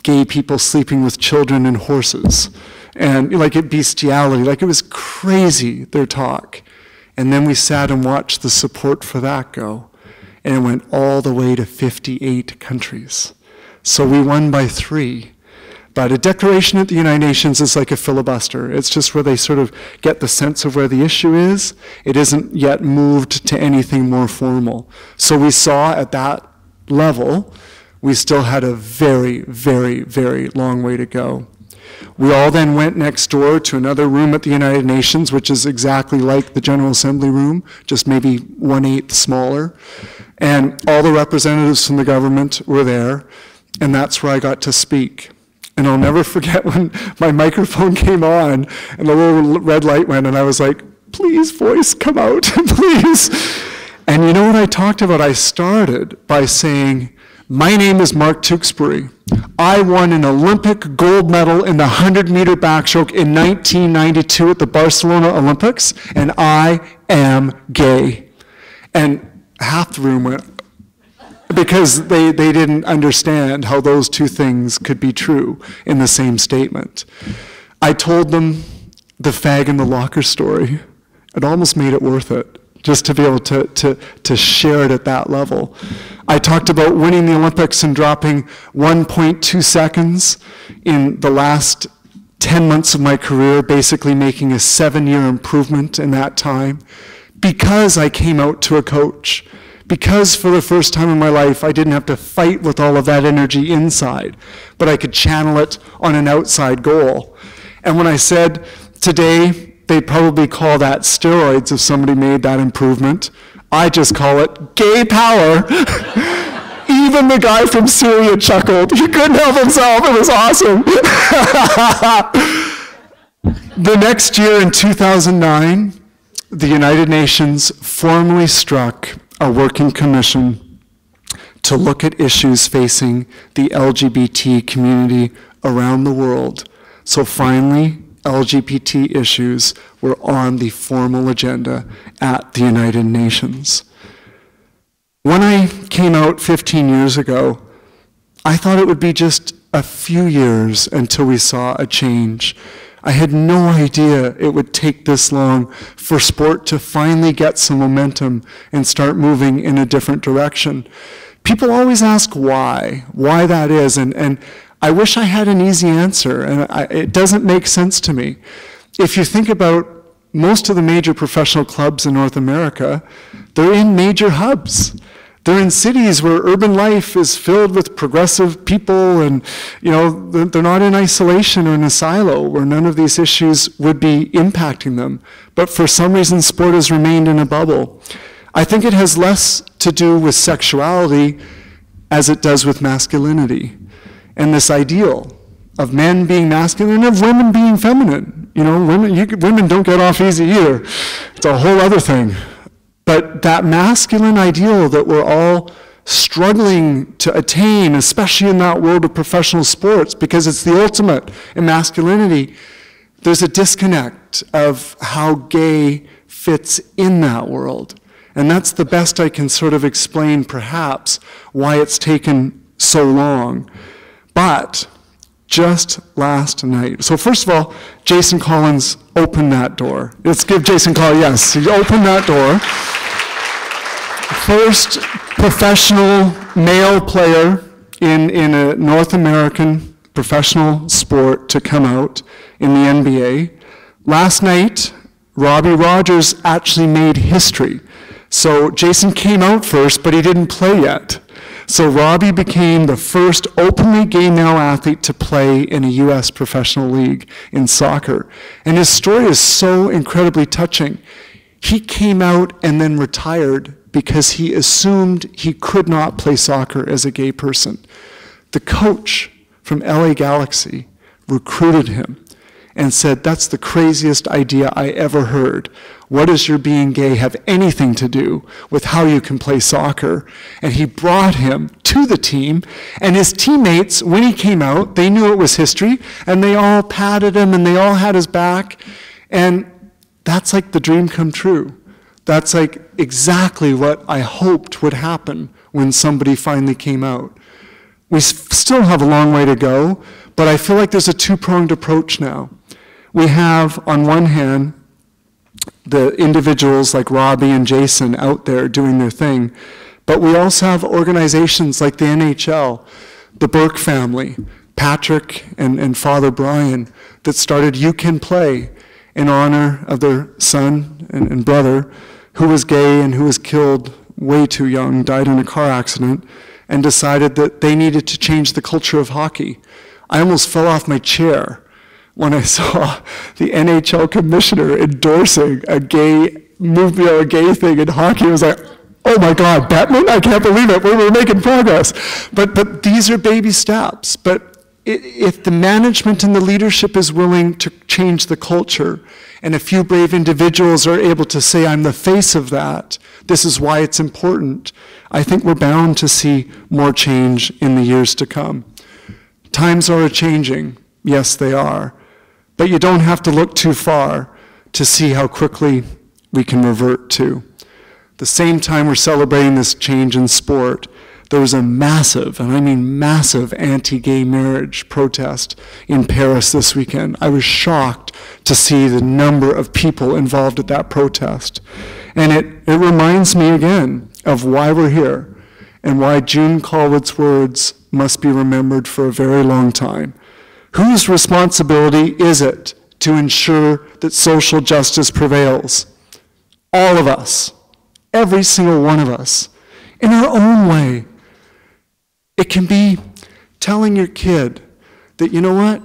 gay people sleeping with children and horses, and like it bestiality, like it was crazy, their talk. And then we sat and watched the support for that go, and it went all the way to 58 countries. So we won by 3. But a declaration at the United Nations is like a filibuster. It's just where they sort of get the sense of where the issue is. It isn't yet moved to anything more formal. So we saw at that level, we still had a very, very, very long way to go. We all then went next door to another room at the United Nations, which is exactly like the General Assembly room, just maybe 1/8 smaller. And all the representatives from the government were there, and that's where I got to speak. And I'll never forget when my microphone came on and the little red light went, and I was like, please, voice, come out, please. And you know what I talked about? I started by saying, my name is Mark Tewksbury. I won an Olympic gold medal in the 100-meter backstroke in 1992 at the Barcelona Olympics, and I am gay. And half the room went, because they didn't understand how those two things could be true in the same statement. I told them the fag in the locker story. It almost made it worth it, just to be able to share it at that level. I talked about winning the Olympics and dropping 1.2 seconds in the last 10 months of my career, basically making a 7-year improvement in that time, because I came out to a coach. Because for the first time in my life, I didn't have to fight with all of that energy inside, but I could channel it on an outside goal. And when I said today, they'd probably call that steroids if somebody made that improvement, I just call it gay power. Even the guy from Syria chuckled. He couldn't help himself. It was awesome. The next year, in 2009, the United Nations formally struck a working commission to look at issues facing the LGBT community around the world. So finally, LGBT issues were on the formal agenda at the United Nations. When I came out 15 years ago, I thought it would be just a few years until we saw a change. I had no idea it would take this long for sport to finally get some momentum and start moving in a different direction. People always ask why that is, and I wish I had an easy answer, and it doesn't make sense to me. If you think about most of the major professional clubs in North America, they're in major hubs. They're in cities where urban life is filled with progressive people, and they're not in isolation or in a silo where none of these issues would be impacting them. But for some reason, sport has remained in a bubble. I think it has less to do with sexuality as it does with masculinity, and this ideal of men being masculine and of women being feminine. Women don't get off easy either. It's a whole other thing. But that masculine ideal that we're all struggling to attain, especially in that world of professional sports, because it's the ultimate in masculinity, there's a disconnect of how gay fits in that world. And that's the best I can sort of explain, perhaps, why it's taken so long. But just last night, so first of all, Jason Collins opened that door. Let's give Jason Collins, yes, he opened that door. First professional male player in a North American professional sport to come out in the NBA. Last night, Robbie Rogers actually made history. So Jason came out first, but he didn't play yet. So Robbie became the first openly gay male athlete to play in a U.S. professional league in soccer. And his story is so incredibly touching. He came out and then retired because he assumed he could not play soccer as a gay person. The coach from LA Galaxy recruited him and said, "That's the craziest idea I ever heard. What does your being gay have anything to do with how you can play soccer?" And he brought him to the team, and his teammates, when he came out, they knew it was history, and they all patted him, and they all had his back, and that's like the dream come true. That's like exactly what I hoped would happen when somebody finally came out. We still have a long way to go, but I feel like there's a two-pronged approach now. We have, on one hand, the individuals like Robbie and Jason out there doing their thing, but we also have organizations like the NHL, the Burke family, Patrick and Father Brian, that started You Can Play in honor of their son and brother who was gay and who was killed way too young, died in a car accident, and decided that they needed to change the culture of hockey. I almost fell off my chair when I saw the NHL commissioner endorsing a gay movement or a gay thing in hockey. I was like, oh my God, Batman, I can't believe it, we're making progress. But these are baby steps. But if the management and the leadership is willing to change the culture, and a few brave individuals are able to say, I'm the face of that, this is why it's important, I think we're bound to see more change in the years to come. Times are changing, yes they are, but you don't have to look too far to see how quickly we can revert to. The same time we're celebrating this change in sport, there was a massive, and I mean massive, anti-gay marriage protest in Paris this weekend. I was shocked to see the number of people involved at that protest. And it reminds me again of why we're here and why June Callwood's words must be remembered for a very long time. Whose responsibility is it to ensure that social justice prevails? All of us, every single one of us, in our own way. It can be telling your kid that, you know what,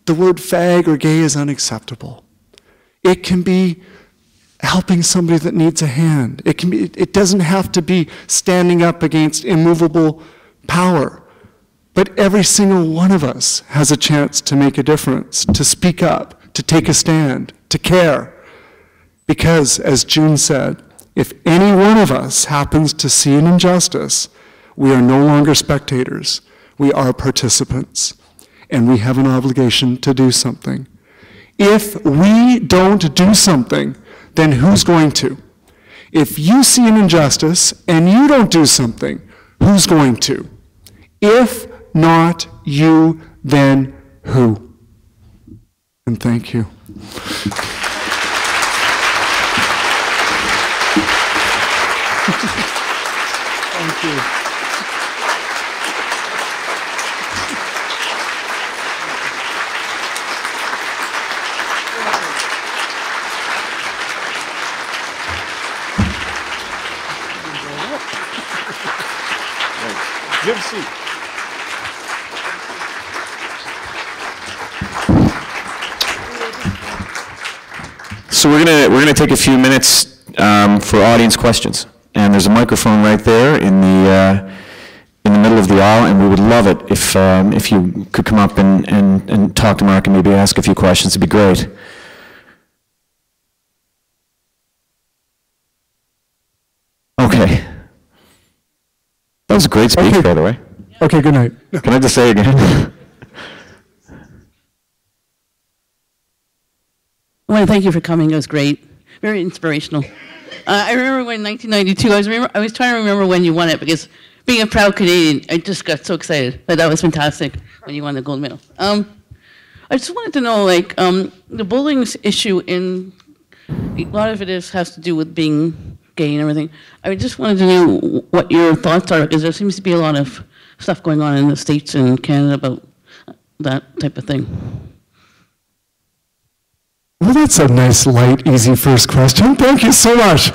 the word fag or gay is unacceptable. It can be helping somebody that needs a hand. It doesn't have to be standing up against immovable power. But every single one of us has a chance to make a difference, to speak up, to take a stand, to care. Because, as June said, if any one of us happens to see an injustice, we are no longer spectators. We are participants. And we have an obligation to do something. If we don't do something, then who's going to? If you see an injustice and you don't do something, who's going to? If not you, then who? And thank you. Thank you. Good to see you. So we're gonna take a few minutes for audience questions, and there's a microphone right there in the middle of the aisle, and we would love it if you could come up and talk to Mark and maybe ask a few questions. It'd be great. Okay. That was a great speech, by the way. Okay, good night. Can I just say again? Well, thank you for coming. It was great. Very inspirational. I remember when in 1992, I was trying to remember when you won it, because being a proud Canadian, I just got so excited. But that was fantastic when you won the gold medal. I just wanted to know, like, the bullying issue a lot of it has to do with being gay and everything. I just wanted to know what your thoughts are, because there seems to be a lot of stuff going on in the States and Canada about that type of thing. Well, that's a nice, light, easy first question. Thank you so much.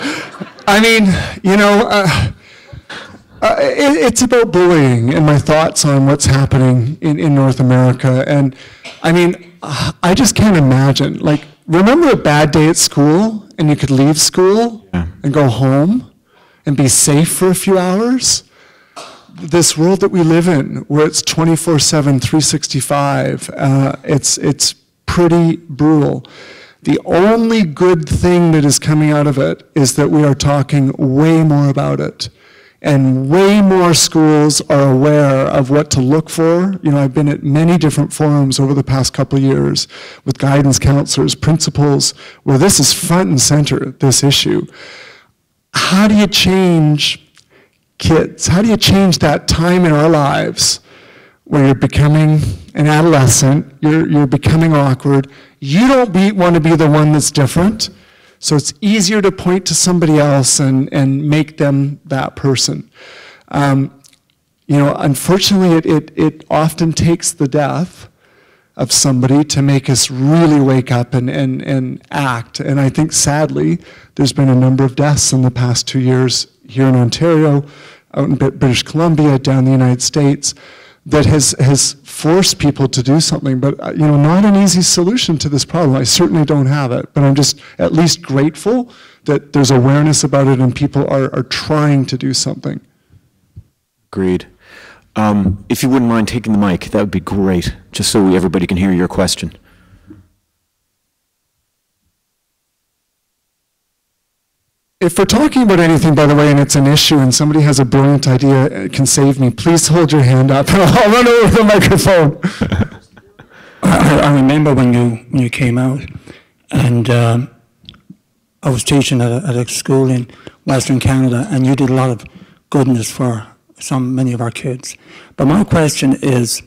I mean, you know, It's about bullying and my thoughts on what's happening in North America. And I mean, I just can't imagine. Like, remember a bad day at school and you could leave school and go home and be safe for a few hours? This world that we live in, where it's 24/7, 365, it's pretty brutal. The only good thing that is coming out of it is that we are talking way more about it. And way more schools are aware of what to look for. You know, I've been at many different forums over the past couple of years with guidance counselors, principals, where this is front and center, this issue. How do you change kids? How do you change that time in our lives where you're becoming an adolescent, you're becoming awkward, you don't want to be the one that's different, so it's easier to point to somebody else and make them that person. You know, unfortunately, it often takes the death of somebody to make us really wake up and act. And I think, sadly, there's been a number of deaths in the past 2 years here in Ontario, out in British Columbia, down in the United States, that has forced people to do something, but you know, not an easy solution to this problem. I certainly don't have it, but I'm just at least grateful that there's awareness about it and people are trying to do something. Agreed. If you wouldn't mind taking the mic, that would be great, just so everybody can hear your question. If we're talking about anything, by the way, and it's an issue, and somebody has a brilliant idea, it can save me, please hold your hand up, and I'll run over the microphone. I remember when you came out, and I was teaching at a school in Western Canada, and you did a lot of goodness for many of our kids. But my question is,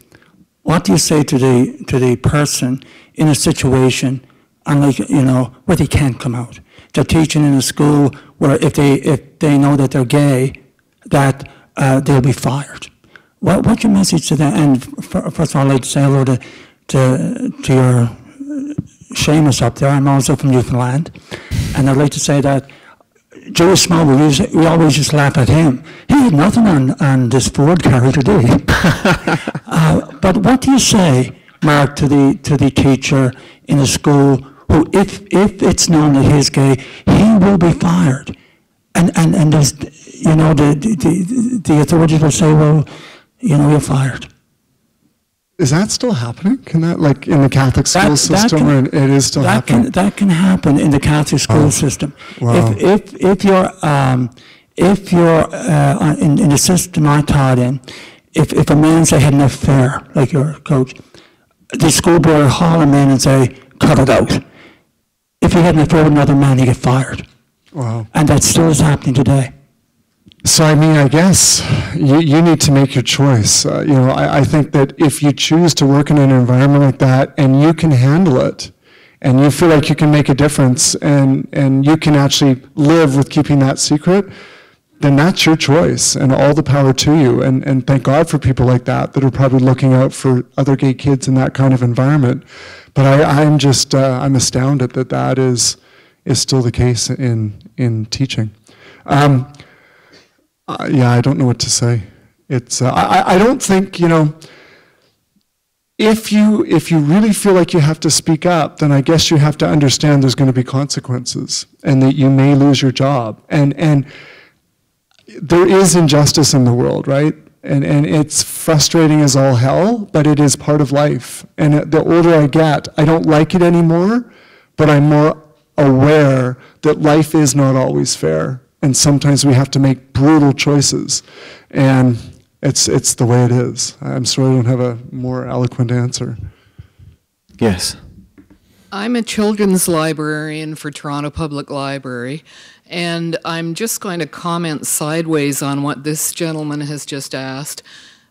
what do you say to the person in a situation, and like, you know, where they can't come out? They're teaching in a school where if they know that they're gay, that they'll be fired. What's your message to them? And first of all, I'd like to say hello to your Seamus up there. I'm also from Newfoundland. And I'd like to say that Joe Small, we always just laugh at him. He had nothing on this Ford character, did he? But what do you say, Mark, to the teacher in a school who, if it's known that he's gay, he will be fired, and there's, you know, the authorities will say, well, you know, you're fired. Is that still happening? Can that, like in the Catholic school system, or it is still happening? That can happen in the Catholic school system. Wow. If you're in the system I taught in, if a man say had an affair, like your coach, the school board will haul him in and say, cut it out. If he had an affair with another man, he'd get fired. Wow. And that still is happening today. So, I mean, I guess you need to make your choice. You know, I think that if you choose to work in an environment like that and you can handle it, and you feel like you can make a difference, and you can actually live with keeping that secret, then that's your choice, and all the power to you. And thank God for people like that are probably looking out for other gay kids in that kind of environment. But I'm just, I'm astounded that is still the case in teaching. Yeah, I don't know what to say. It's, I don't think, you know, if you really feel like you have to speak up, then I guess you have to understand there's going to be consequences, and that you may lose your job. And there is injustice in the world, right? And it's frustrating as all hell, but it is part of life. And the older I get, I don't like it anymore, but I'm more aware that life is not always fair. And sometimes we have to make brutal choices. And it's the way it is. I'm sorry I don't have a more eloquent answer. Yes. I'm a children's librarian for Toronto Public Library, and I'm just going to comment sideways on what this gentleman has just asked,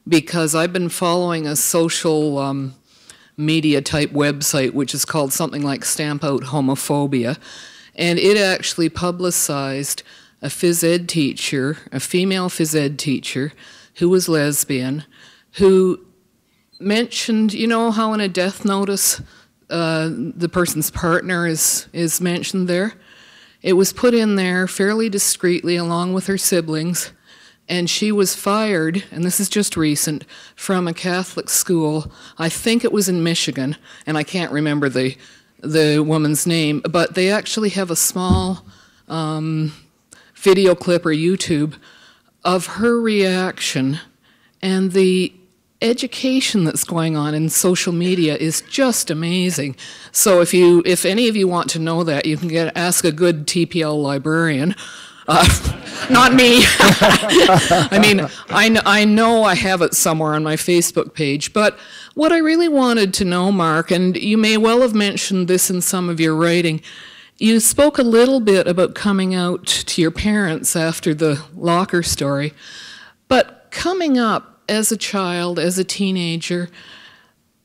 because I've been following a social media type website which is called something like Stamp Out Homophobia, and it actually publicized a phys ed teacher, a female phys ed teacher who was lesbian, who mentioned, you know how in a death notice the person's partner is mentioned there? It was put in there fairly discreetly along with her siblings, and she was fired, and this is just recent, from a Catholic school. I think it was in Michigan, and I can't remember the woman's name, but they actually have a small video clip or YouTube of her reaction, and the education that's going on in social media is just amazing. So if any of you want to know that, you can ask a good TPL librarian. Not me. I mean, I know I have it somewhere on my Facebook page, but what I really wanted to know, Mark, and you may well have mentioned this in some of your writing, you spoke a little bit about coming out to your parents after the locker story, but coming up as a child, as a teenager,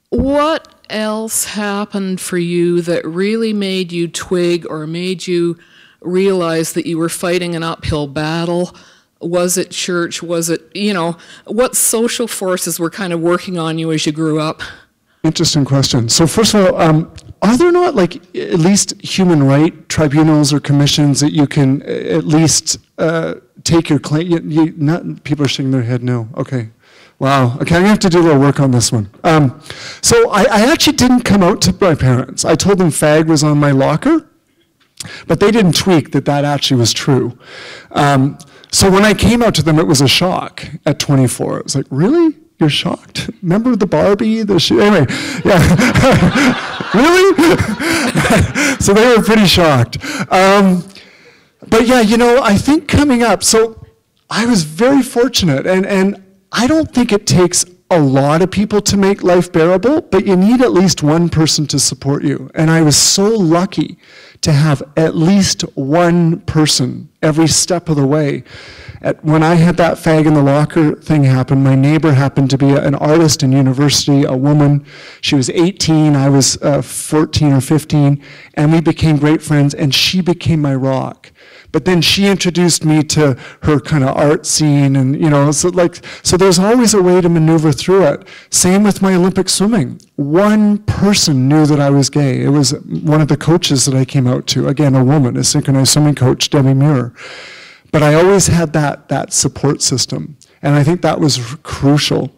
what else happened for you that really made you twig or made you realize that you were fighting an uphill battle? Was it church? Was it, you know, what social forces were kind of working on you as you grew up? Interesting question. So first of all, are there not like at least human right tribunals or commissions that you can at least take your claim? People are shaking their head no. Okay. Wow. Okay, I'm going to have to do a little work on this one. So I actually didn't come out to my parents. I told them fag was on my locker, but they didn't tweak that actually was true. So when I came out to them, it was a shock at 24. It was like, really? You're shocked? Remember the Barbie? Anyway, yeah. Really? So they were pretty shocked. But yeah, you know, I think coming up, so I was very fortunate, and I don't think it takes a lot of people to make life bearable, but you need at least one person to support you. And I was so lucky to have at least one person every step of the way. When I had that fag in the locker thing happen, my neighbor happened to be an artist in university, a woman. She was 18, I was 14 or 15, and we became great friends, and she became my rock. But then she introduced me to her kind of art scene, and you know, so there's always a way to maneuver through it. Same with my Olympic swimming. One person knew that I was gay. It was one of the coaches that I came out to. Again, a woman, a synchronized swimming coach, Debbie Muir. But I always had that support system, and I think that was crucial.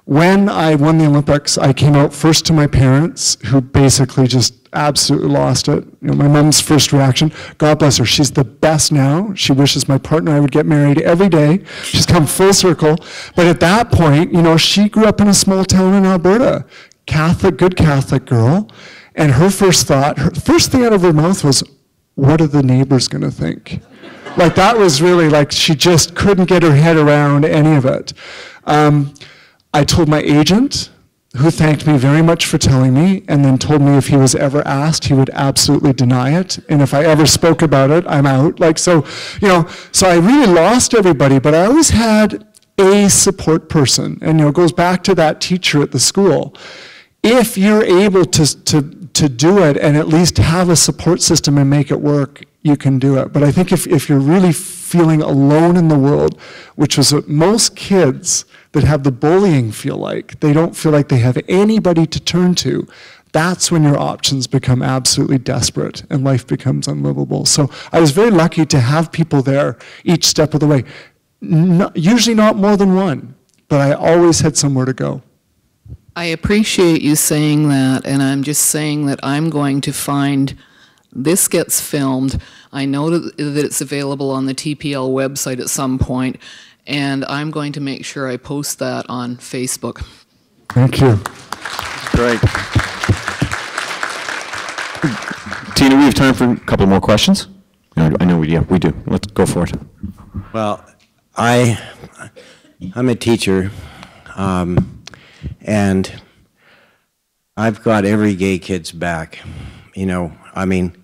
When I won the Olympics, I came out first to my parents, who basically just absolutely lost it. You know, my mom's first reaction, God bless her, she's the best now. She wishes my partner and I would get married every day. She's come full circle. But at that point, you know, she grew up in a small town in Alberta, Catholic, good Catholic girl, and her first thought, her first thing out of her mouth was, what are the neighbors going to think? Like, that was really like, she just couldn't get her head around any of it. I told my agent, who thanked me very much for telling me, and then told me if he was ever asked, he would absolutely deny it. And if I ever spoke about it, I'm out. Like, so, you know, so I really lost everybody, but I always had a support person. And, you know, it goes back to that teacher at the school. If you're able to do it and at least have a support system and make it work, you can do it. But I think if you're really feeling alone in the world, which is what most kids that have the bullying feel like, they don't feel like they have anybody to turn to, that's when your options become absolutely desperate and life becomes unlivable. So I was very lucky to have people there each step of the way. Usually not more than one, but I always had somewhere to go. I appreciate you saying that, and I'm just saying that I'm going to find this gets filmed. I know that it's available on the TPL website at some point, and I'm going to make sure I post that on Facebook. Thank you. Great. Tina, we have time for a couple more questions. I know we do. Let's go for it. Well, I'm a teacher, and I've got every gay kid's back. You know, I mean,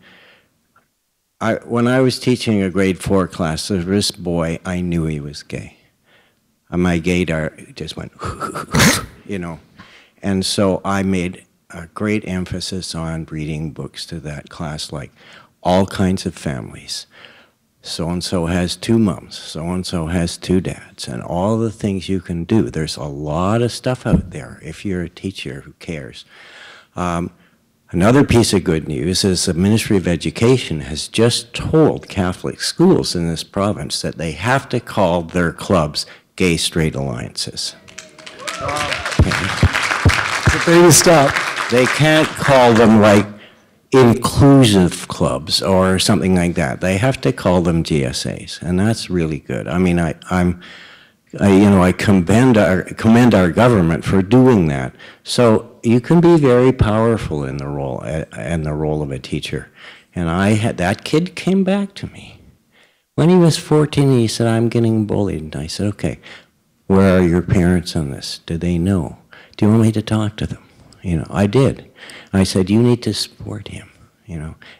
when I was teaching a grade 4 class, there was this boy, I knew he was gay. And my gaydar just went, you know. And so I made a great emphasis on reading books to that class, like All Kinds of Families. So-and-so has 2 moms, so-and-so has 2 dads, and all the things you can do. There's a lot of stuff out there if you're a teacher who cares. Another piece of good news is the Ministry of Education has just told Catholic schools in this province that they have to call their clubs gay-straight alliances. It's a baby step. They can't call them like inclusive clubs or something like that. They have to call them GSAs, and that's really good. I mean, I commend our government for doing that. So you can be very powerful in the role of a teacher. And that kid came back to me when he was 14. He said, "I'm getting bullied." And I said, "Okay, where are your parents on this? Do they know? Do you want me to talk to them?" I did. I said, "You need to support him."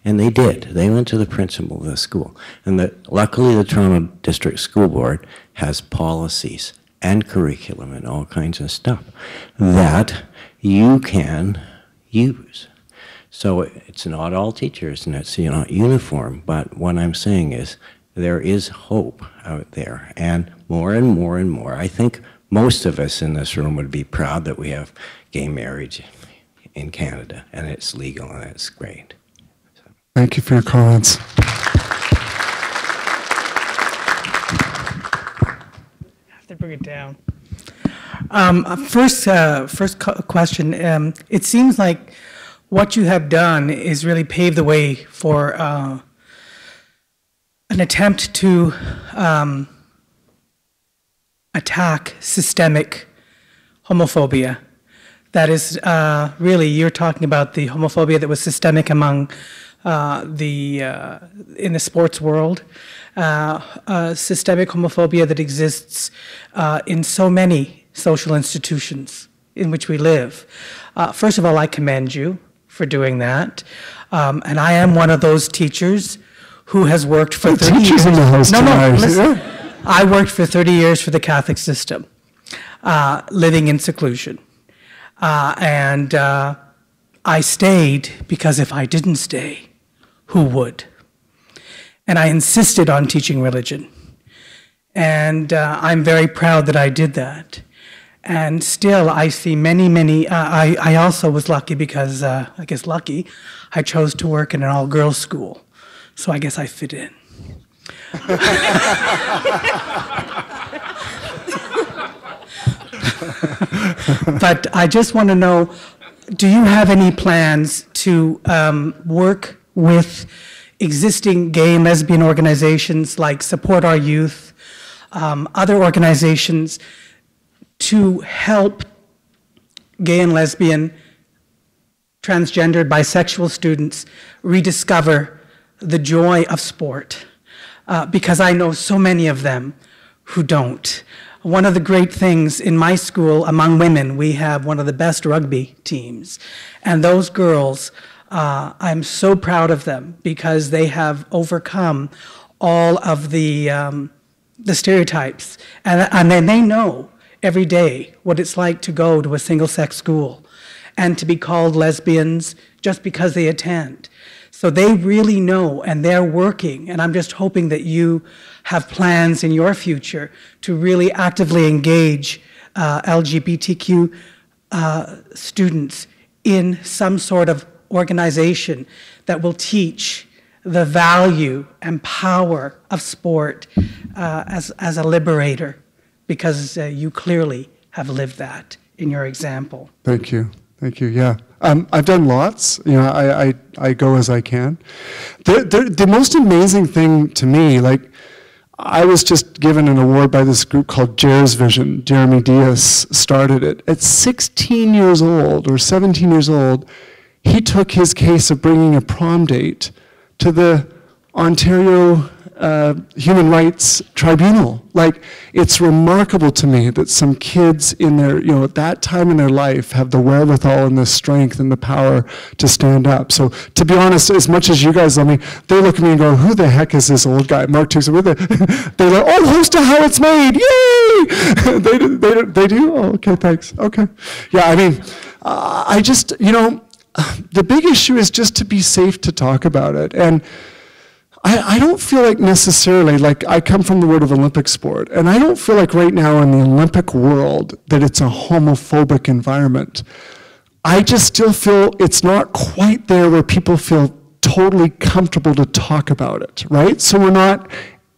And they did. They went to the principal of the school. And luckily the Toronto District School Board has policies and curriculum and all kinds of stuff that you can use. So it's not all teachers and it's not uniform, but what I'm saying is there is hope out there, and more and more and more. I think most of us in this room would be proud that we have gay marriage in Canada, and it's legal and it's great. Thank you for your comments. I have to bring it down. First question. It seems like what you have done is really pave the way for an attempt to attack systemic homophobia. That is really, you're talking about the homophobia that was systemic among in the sports world, systemic homophobia that exists in so many social institutions in which we live. First of all, I commend you for doing that. And I am one of those teachers who has worked for 30 years. In the house tonight. Listen. Yeah. I worked for 30 years for the Catholic system, living in seclusion. And I stayed because if I didn't stay, who would? And I insisted on teaching religion. And I'm very proud that I did that. And still, I see many, I also was lucky because, I guess lucky, I chose to work in an all-girls school. So I guess I fit in. But I just want to know, do you have any plans to work with existing gay and lesbian organizations like Support Our Youth, other organizations, to help gay and lesbian, transgendered, bisexual students rediscover the joy of sport? Because I know so many of them who don't. One of the great things in my school, among women, we have one of the best rugby teams. And those girls, I'm so proud of them because they have overcome all of the stereotypes. And then they know every day what it's like to go to a single-sex school and to be called lesbians just because they attend. So they really know, and they're working, and I'm just hoping that you have plans in your future to really actively engage LGBTQ students in some sort of organization that will teach the value and power of sport as a liberator, because you clearly have lived that in your example. Thank you. Thank you, yeah. I've done lots, I go as I can. The most amazing thing to me, like, I was just given an award by this group called Jer's Vision. Jeremy Diaz started it. At 16 years old or 17 years old, he took his case of bringing a prom date to the Ontario Human Rights Tribunal. Like, it's remarkable to me that some kids in their, at that time in their life have the wherewithal and the strength and the power to stand up. So, to be honest, as much as you guys love me, they look at me and go, who the heck is this old guy? Mark Tewksbury. They're like, oh, host of How It's Made, yay! They do? Oh, okay, thanks. Okay. Yeah, I mean, I just, the big issue is just to be safe to talk about it. And I don't feel like necessarily, like, I come from the world of Olympic sport, and I don't feel like right now in the Olympic world that it's a homophobic environment. I just still feel it's not quite there where people feel totally comfortable to talk about it, right? So we're not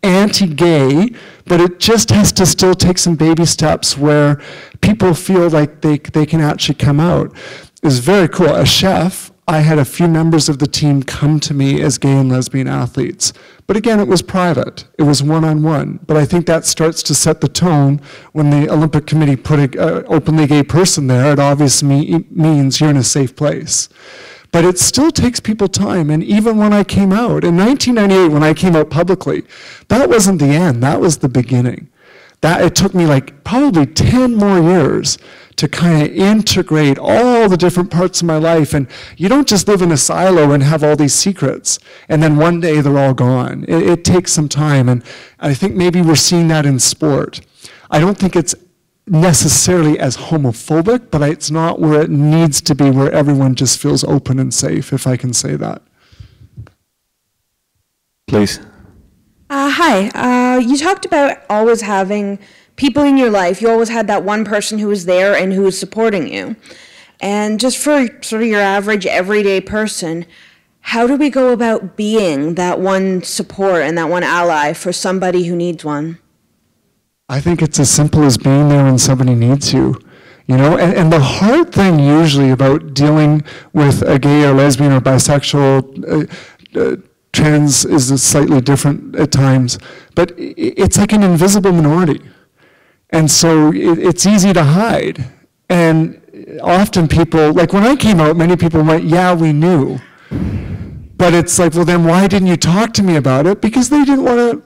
anti-gay, but it just has to still take some baby steps where people feel like they can actually come out. It's very cool. As chef, I had a few members of the team come to me as gay and lesbian athletes. But again, it was private. It was one-on-one. But I think that starts to set the tone when the Olympic Committee put an openly gay person there. It obviously means you're in a safe place. But it still takes people time. And even when I came out, in 1998, when I came out publicly, that wasn't the end. That was the beginning. It took me like probably 10 more years to kind of integrate all the different parts of my life. And you don't just live in a silo and have all these secrets, and then one day they're all gone. It takes some time, and I think maybe we're seeing that in sport. I don't think it's necessarily as homophobic, but it's not where it needs to be, where everyone just feels open and safe, if I can say that. Please. Hi. You talked about always having people in your life. You always had that one person who was there and who was supporting you. And just for sort of your average, everyday person, how do we go about being that one support and that one ally for somebody who needs one? I think it's as simple as being there when somebody needs you. You know, and the hard thing usually about dealing with a gay or lesbian or bisexual trans is slightly different at times, but it's like an invisible minority. And so it's easy to hide. And often people, like when I came out, many people went, yeah, we knew. But it's like, well, then why didn't you talk to me about it? Because they didn't want to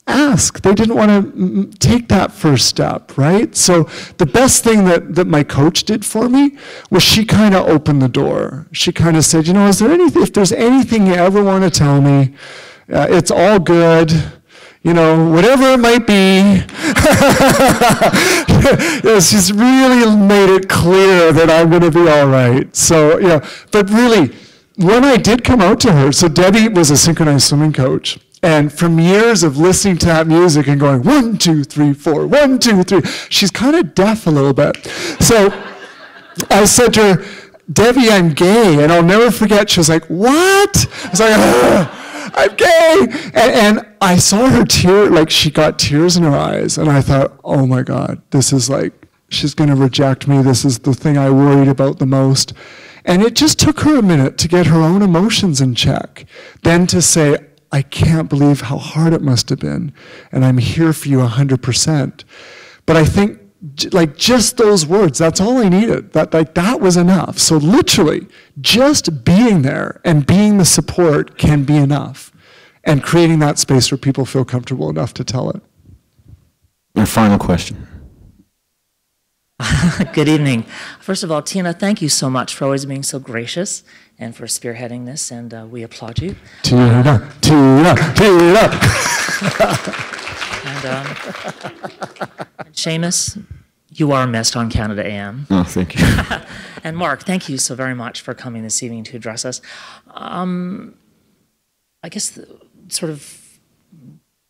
ask. They didn't want to take that first step, right? So the best thing that my coach did for me was she kind of opened the door. She kind of said, you know, is there anything, if there's anything you ever want to tell me, it's all good. You know, whatever it might be. She's really made it clear that I'm going to be all right. So, yeah, but really, when I did come out to her, so Debbie was a synchronized swimming coach. And from years of listening to that music and going, 1, 2, 3, 4, 1, 2, 3, she's kind of deaf a little bit. So I said to her, Debbie, I'm gay. And I'll never forget, she was like, what? I was like, I'm gay. And I saw her tear, like she got tears in her eyes. And I thought, oh my God, this is like, she's going to reject me. This is the thing I worried about the most. And it just took her a minute to get her own emotions in check. Then to say, I can't believe how hard it must have been. And I'm here for you 100%. But I think like just those words, that's all I needed. That was enough. So literally, just being there and being the support can be enough. And creating that space where people feel comfortable enough to tell it. Your final question. Good evening. First of all, Tina, thank you so much for always being so gracious and for spearheading this, and we applaud you. Tina. And Seamus, you are missed on Canada AM. Oh, thank you. And Mark, thank you so very much for coming this evening to address us. I guess sort of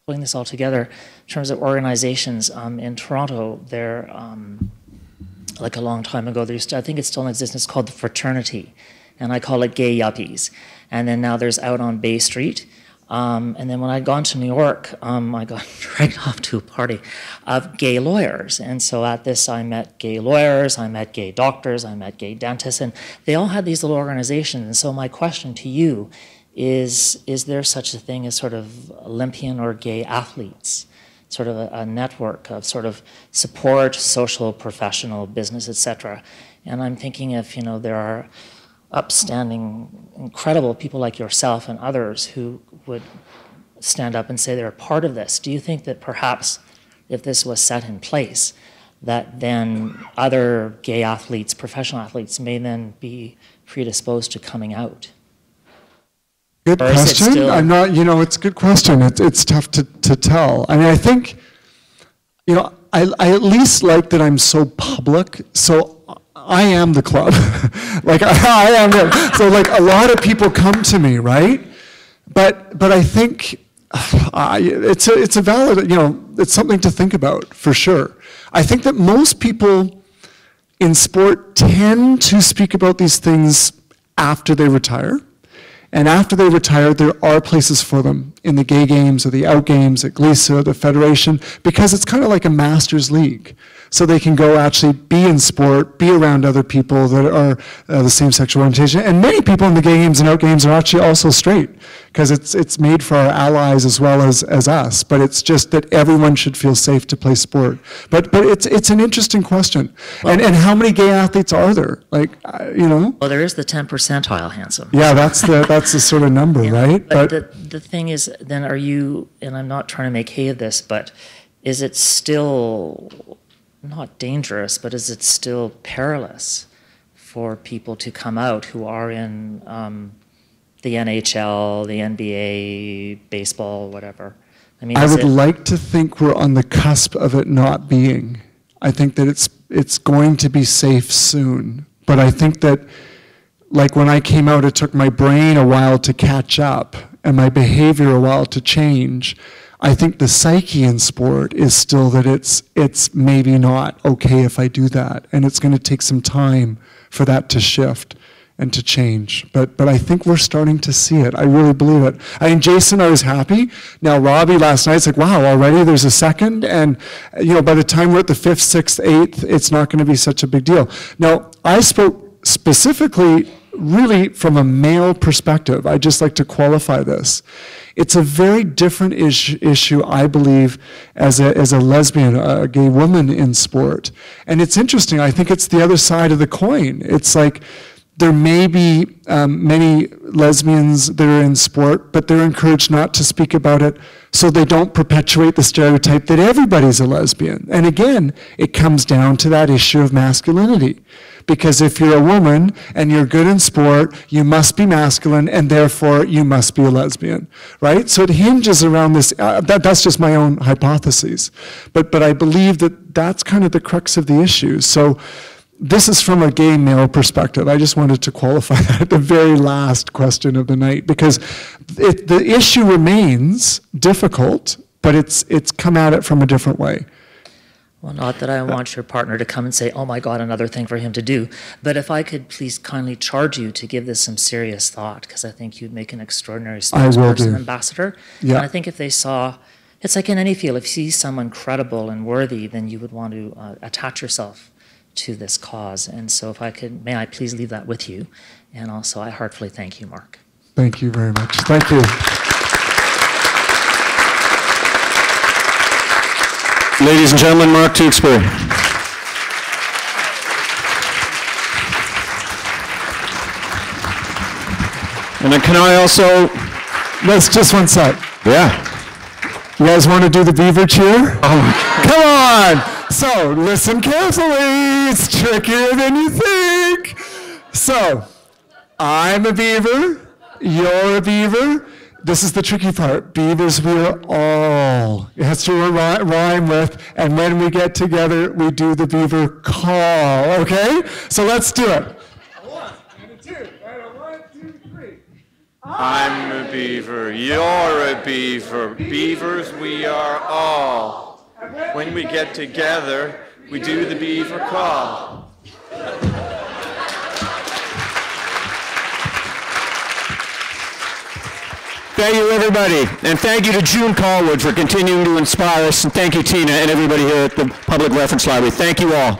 putting this all together in terms of organizations in Toronto, there, like a long time ago, I think it's still in existence, called the Fraternity, and I call it Gay Yuppies. And then now there's Out on Bay Street. And then when I'd gone to New York, I got dragged off to a party of gay lawyers. And so at this, I met gay lawyers, I met gay doctors, I met gay dentists, and they all had these little organizations. And so my question to you is there such a thing as sort of Olympian or gay athletes? Sort of a network of sort of support, social, professional, business, etc. And I'm thinking if, you know, there are upstanding, incredible people like yourself and others who would stand up and say they're a part of this. Do you think that perhaps if this was set in place, that then other gay athletes, professional athletes, may then be predisposed to coming out? Good question. I'm not, you know, it's a good question. It's tough to tell. I mean, I think, you know, I at least like that I'm so public. So I am the club. Like I am. So like a lot of people come to me, right? But I think it's a valid, you know, it's something to think about for sure. I think that most people in sport tend to speak about these things after they retire. And after they retire, there are places for them in the gay games or the out games at GLISA, the federation, because it's kind of like a master's league. So they can go actually be in sport, be around other people that are the same sexual orientation. And many people in the gay games and out games are actually also straight, because it's made for our allies as well as us. But it's just that everyone should feel safe to play sport. But it's an interesting question. Well, and how many gay athletes are there? Like, you know? Well, there is the 10 percentile, Handsome. Yeah, that's the sort of number, Yeah, right? But the thing is, then are you, and I'm not trying to make hay of this, but is it still not dangerous, but is it still perilous for people to come out who are in the NHL, the NBA, baseball, whatever? I mean, I would like to think we're on the cusp of it not being. I think that it's going to be safe soon. But I think that, like when I came out, it took my brain a while to catch up and my behavior a while to change. I think the psyche in sport is still that it's maybe not okay if I do that, and it's going to take some time for that to shift and to change. But I think we're starting to see it. I really believe it. I mean, Jason, I was happy. Now, Robbie last night, it's like, wow, already there's a second, and you know, by the time we're at the 5th, 6th, 8th, it's not going to be such a big deal. Now, I spoke specifically really from a male perspective. I just like to qualify this. It's a very different issue, I believe, as a lesbian, a gay woman in sport. And it's interesting. I think it's the other side of the coin. It's like there may be many lesbians that are in sport, but they're encouraged not to speak about it so they don't perpetuate the stereotype that everybody's a lesbian. And again, it comes down to that issue of masculinity. Because if you're a woman and you're good in sport, you must be masculine, and therefore you must be a lesbian, right? So it hinges around this. That's just my own hypotheses. But I believe that that's kind of the crux of the issue. So this is from a gay male perspective. I just wanted to qualify that at the very last question of the night, because the issue remains difficult, but it's come at it from a different way. Well, not that I want your partner to come and say, oh my God, another thing for him to do. But if I could please kindly charge you to give this some serious thought, because I think you'd make an extraordinary spokesperson, ambassador. Yeah. And I think if they saw, it's like in any field, if you see someone credible and worthy, then you would want to attach yourself to this cause. And so if I could, may I please leave that with you. And also, I heartfully thank you, Mark. Thank you very much. Thank you. Ladies and gentlemen, Mark Tewksbury. And then can I also... Let's just one sec. Yeah. You guys want to do the beaver cheer? Oh, come on! So, listen carefully. It's trickier than you think. So, I'm a beaver. You're a beaver. This is the tricky part. Beavers, we are all. It has to rhyme with, and when we get together, we do the beaver call, okay? So let's do it. 1 and 2, and 1, 2, 3. I'm a beaver, you're a beaver, beavers we are all. When we get together, we do the beaver call. Thank you, everybody. And thank you to June Callwood for continuing to inspire us. And thank you, Tina, and everybody here at the Public Reference Library. Thank you all.